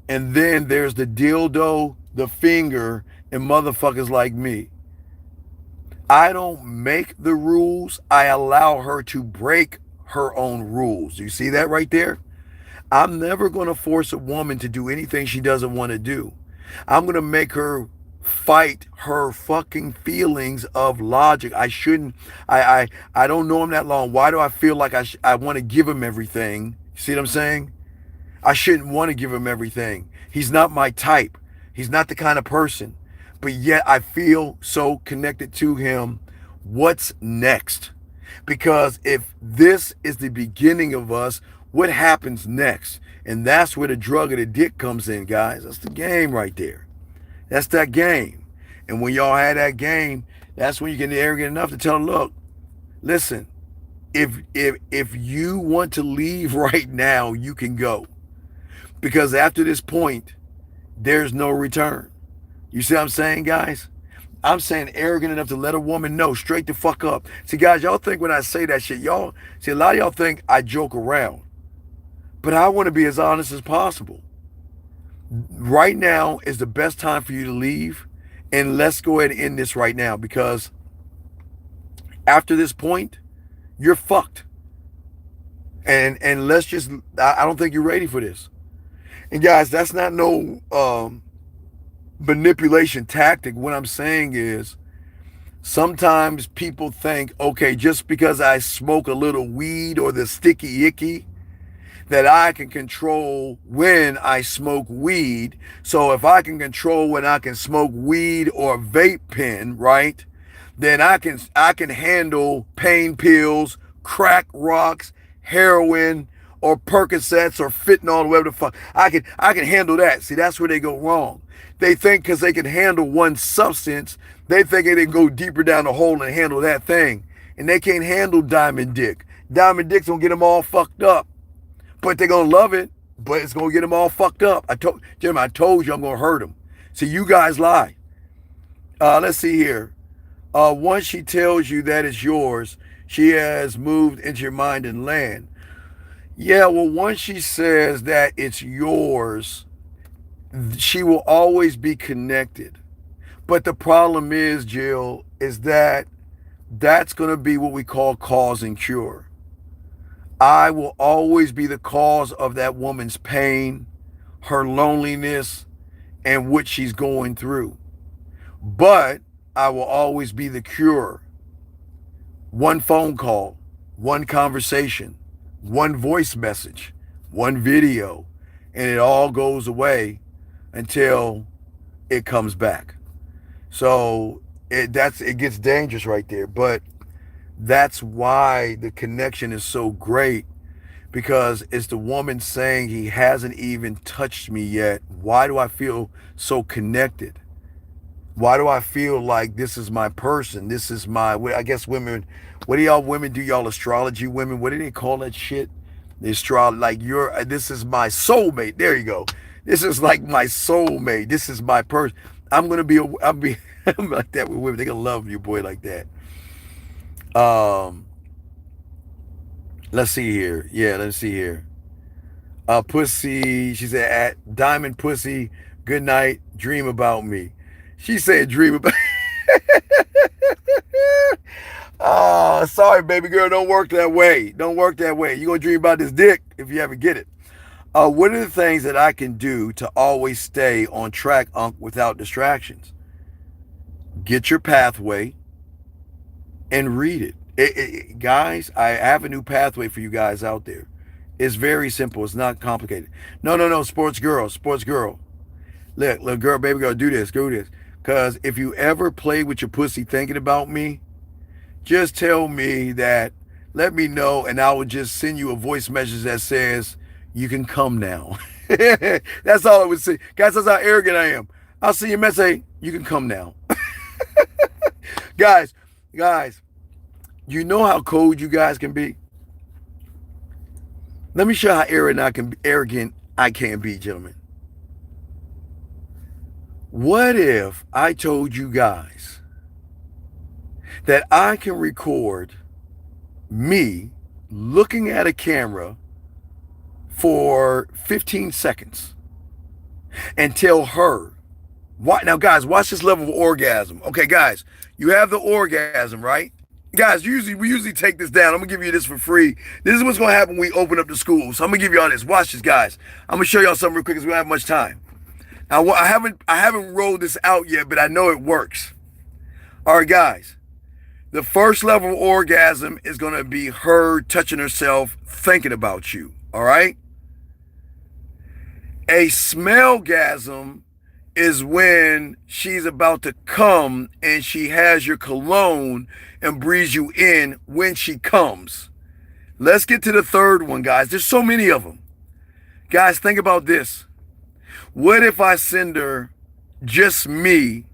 S1: And then there's the dildo, the finger, and motherfuckers like me. I don't make the rules. I allow her to break her own rules. You see that right there? I'm never going to force a woman to do anything she doesn't want to do. I'm going to make her fight her fucking feelings of logic. I shouldn't. I don't know him that long. Why do I feel like I want to give him everything? See what I'm saying? I shouldn't want to give him everything. He's not my type. He's not the kind of person. But yet I feel so connected to him. What's next? Because if this is the beginning of us, what happens next? And that's where the drug of the dick comes in, guys. That's the game right there. That's that game. And when y'all have that game, that's when you get arrogant enough to tell them, look, listen, if you want to leave right now, you can go. Because after this point, there's no return. You see what I'm saying, guys? I'm saying arrogant enough to let a woman know straight the fuck up. See, guys, y'all think when I say that shit, y'all see a lot of y'all think I joke around, but I want to be as honest as possible. Right now is the best time for you to leave, and let's go ahead and end this right now because after this point, you're fucked. And let's just I don't think you're ready for this. And guys, that's not no manipulation tactic. What I'm saying is sometimes people think, okay, just because I smoke a little weed or the sticky icky, that I can control when I smoke weed. So if I can control when I can smoke weed or vape pen, right? Then I can handle pain pills, crack rocks, heroin, or Percocets or fentanyl, whatever the fuck. I can handle that. See, that's where they go wrong. They think because they can handle one substance, they think they can go deeper down the hole and handle that thing. And they can't handle Diamond Dick. Diamond Dick's gonna get them all fucked up. But they're gonna love it, but it's gonna get them all fucked up. Jim, I told you I'm gonna hurt them. See, you guys lie. Let's see here. Once she tells you that it's yours, she has moved into your mind and land. Yeah, well, once she says that it's yours, she will always be connected. But the problem is, Jill, is that that's going to be what we call cause and cure. I will always be the cause of that woman's pain, her loneliness, and what she's going through. But I will always be the cure. One phone call, one conversation, one voice message, one video, and it all goes away until it comes back. So it gets dangerous right there. But that's why the connection is so great, because it's the woman saying he hasn't even touched me yet. Why do I feel so connected? Why do I feel like this is my person? This is my, I guess women, what do y'all women do? Y'all astrology women, what do they call that shit? The astrology, like this is my soulmate. There you go. This is like my soulmate. This is my person. I'm I'm like that with women. They're gonna love you, boy, like that. Let's see here. Yeah, let's see here. Pussy, she said, at Diamond Pussy, good night, dream about me. She said dream about Oh, sorry, baby girl, don't work that way. Don't work that way. You're gonna dream about this dick if you ever get it. What are the things that I can do to always stay on track, without distractions? Get your pathway and read it. Guys, I have a new pathway for you guys out there. It's very simple. It's not complicated. No, sports girl. Look, little girl, baby girl, do this. Because if you ever play with your pussy thinking about me, just tell me that, let me know, and I will just send you a voice message that says, you can come now. That's all I would say. Guys, that's how arrogant I am. I'll send you a message, you can come now. Guys, you know how cold you guys can be? Let me show how arrogant I can be, gentlemen. What if I told you guys that I can record me looking at a camera for 15 seconds and tell her, now guys, watch this level of orgasm. Okay, guys, you have the orgasm, right? Guys, we usually take this down. I'm gonna give you this for free. This is what's gonna happen when we open up the school. So I'm gonna give you all this. Watch this, guys. I'm gonna show y'all something real quick because we don't have much time. Now, I haven't rolled this out yet, but I know it works. All right, guys. The first level of orgasm is gonna be her touching herself, thinking about you. All right. A smellgasm is when she's about to come and she has your cologne and breathes you in when she comes. Let's get to the third one, guys. There's so many of them. Guys, think about this. What if I send her just me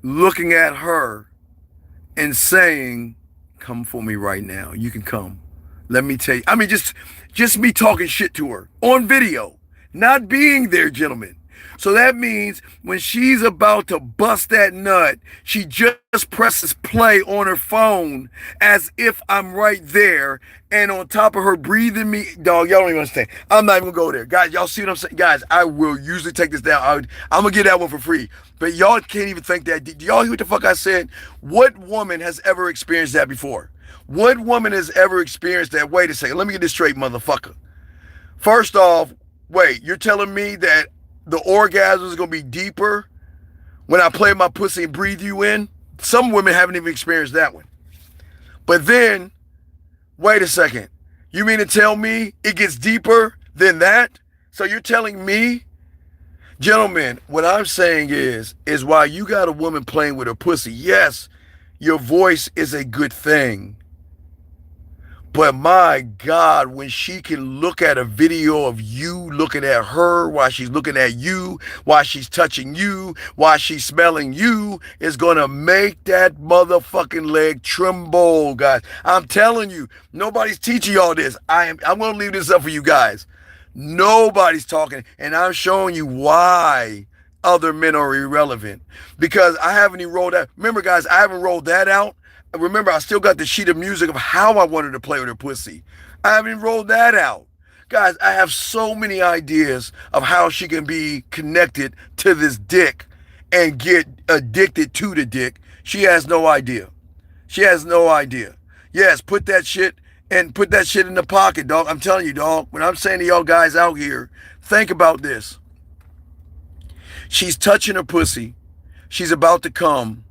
S1: looking at her and saying, come for me right now. You can come. Let me tell you. I mean, just me talking shit to her on video. Not being there, gentlemen. So that means when she's about to bust that nut, she just presses play on her phone as if I'm right there, and on top of her breathing me, dog, y'all don't even understand. I'm not even gonna go there. Guys, y'all see what I'm saying? Guys, I will usually take this down. I'm gonna get that one for free. But y'all can't even think that. Do y'all hear what the fuck I said? What woman has ever experienced that before? What woman has ever experienced that? Wait a second. Let me get this straight, motherfucker. First off, wait, you're telling me that the orgasm is going to be deeper when I play my pussy and breathe you in? Some women haven't even experienced that one. But then, wait a second. You mean to tell me it gets deeper than that? So you're telling me, gentlemen, what I'm saying is while you got a woman playing with her pussy, yes, your voice is a good thing. But my God, when she can look at a video of you looking at her while she's looking at you, while she's touching you, while she's smelling you, it's going to make that motherfucking leg tremble, guys. I'm telling you, nobody's teaching y'all this. I'm going to leave this up for you guys. Nobody's talking, and I'm showing you why other men are irrelevant. Because I haven't even rolled out. Remember, guys, I haven't rolled that out. Remember, I still got the sheet of music of how I wanted to play with her pussy. I haven't rolled that out. Guys, I have so many ideas of how she can be connected to this dick and get addicted to the dick. She has no idea. She has no idea. Yes, put that shit in the pocket, dog. I'm telling you, dog. When I'm saying to y'all guys out here, think about this. She's touching her pussy. She's about to come.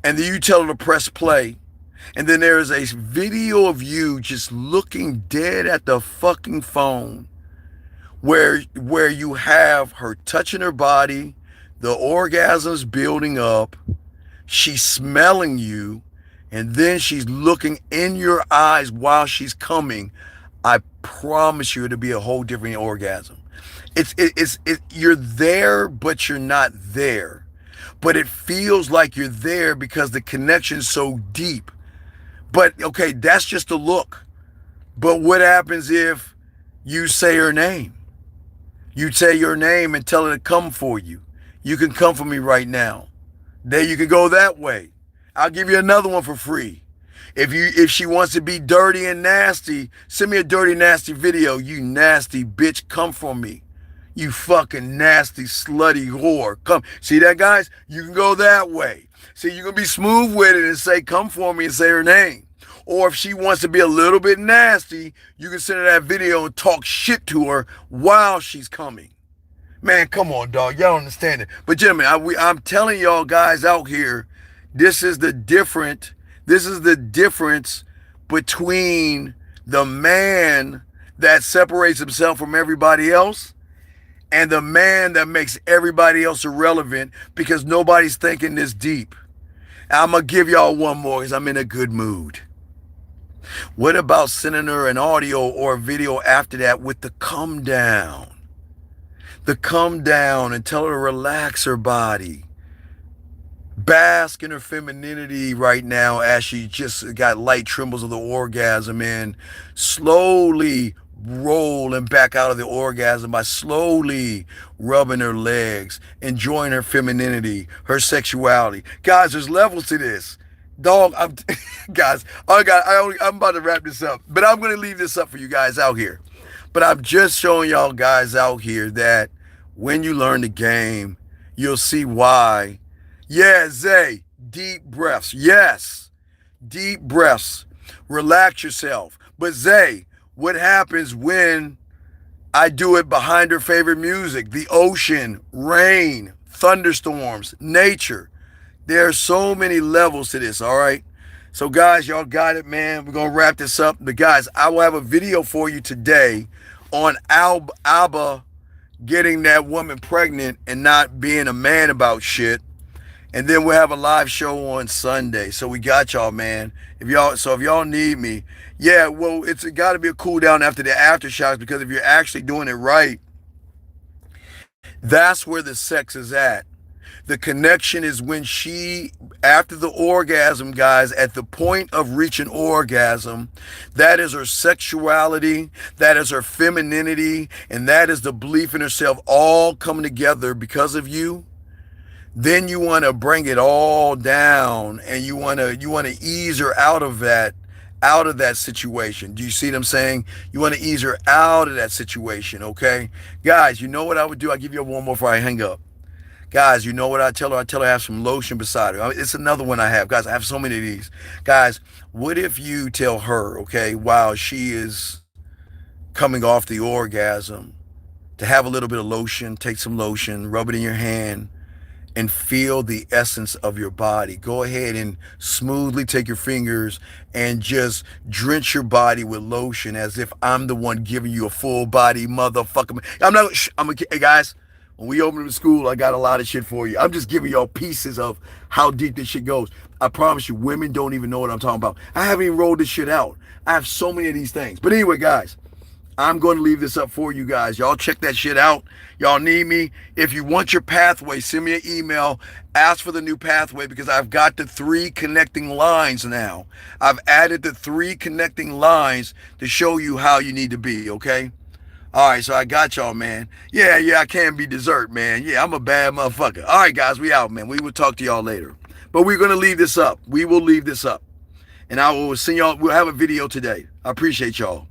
S1: And then you tell her to press play. And then there is a video of you just looking dead at the fucking phone where you have her touching her body, the orgasm's building up, she's smelling you, and then she's looking in your eyes while she's coming. I promise you it'll be a whole different orgasm. You're there, but you're not there. But it feels like you're there because the connection's so deep. But okay, that's just a look. But what happens if you say her name? You say your name and tell her to come for you. You can come for me right now. Then you can go that way. I'll give you another one for free. If she wants to be dirty and nasty, send me a dirty, nasty video. You nasty bitch, come for me. You fucking nasty, slutty whore. Come. See that, guys? You can go that way. See, you can be smooth with it and say, come for me and say her name. Or if she wants to be a little bit nasty, you can send her that video and talk shit to her while she's coming. Man, come on, dog. Y'all understand it. But gentlemen, I'm telling y'all guys out here, this is the difference between the man that separates himself from everybody else and the man that makes everybody else irrelevant because nobody's thinking this deep. I'm going to give y'all one more because I'm in a good mood. What about sending her an audio or a video after that with the come down? The come down and tell her to relax her body. Bask in her femininity right now as she just got light trembles of the orgasm and slowly rolling back out of the orgasm by slowly rubbing her legs, enjoying her femininity, her sexuality. Guys, there's levels to this. Dog, guys, I'm about to wrap this up, but I'm going to leave this up for you guys out here. But I'm just showing y'all guys out here that when you learn the game, you'll see why. Yeah, Zay, deep breaths. Yes, deep breaths. Relax yourself. But Zay, what happens when I do it behind her favorite music? The ocean, rain, thunderstorms, nature. There are so many levels to this, all right? So guys, y'all got it, man. We're going to wrap this up. But guys, I will have a video for you today on Abba getting that woman pregnant and not being a man about shit. And then we'll have a live show on Sunday. So we got y'all, man. If y'all need me, yeah, well, it's got to be a cool down after the aftershocks, because if you're actually doing it right, that's where the sex is at. The connection is when she, after the orgasm, guys, at the point of reaching orgasm, that is her sexuality, that is her femininity, and that is the belief in herself all coming together because of you. Then you want to bring it all down, and you want to ease her out of that situation. Do you see what I'm saying? You want to ease her out of that situation, okay? Guys, you know what I would do? I'll give you one more before I hang up. Guys, you know what I tell her? I tell her I have some lotion beside her. It's another one I have. Guys, I have so many of these. Guys, what if you tell her, okay, while she is coming off the orgasm, to have a little bit of lotion, take some lotion, rub it in your hand, and feel the essence of your body. Go ahead and smoothly take your fingers and just drench your body with lotion as if I'm the one giving you a full body motherfucker. Hey guys, when we open the school, I got a lot of shit for you. I'm just giving y'all pieces of how deep this shit goes. I promise you, women don't even know what I'm talking about. I haven't even rolled this shit out. I have so many of these things. But anyway, guys, I'm going to leave this up for you guys. Y'all check that shit out. Y'all need me. If you want your pathway, send me an email. Ask for the new pathway because I've got the 3 connecting lines now. I've added the 3 connecting lines to show you how you need to be, okay? All right, so I got y'all, man. Yeah, I can be dessert, man. Yeah, I'm a bad motherfucker. All right, guys, we out, man. We will talk to y'all later. But we're going to leave this up. We will leave this up. And I will send y'all, we'll have a video today. I appreciate y'all.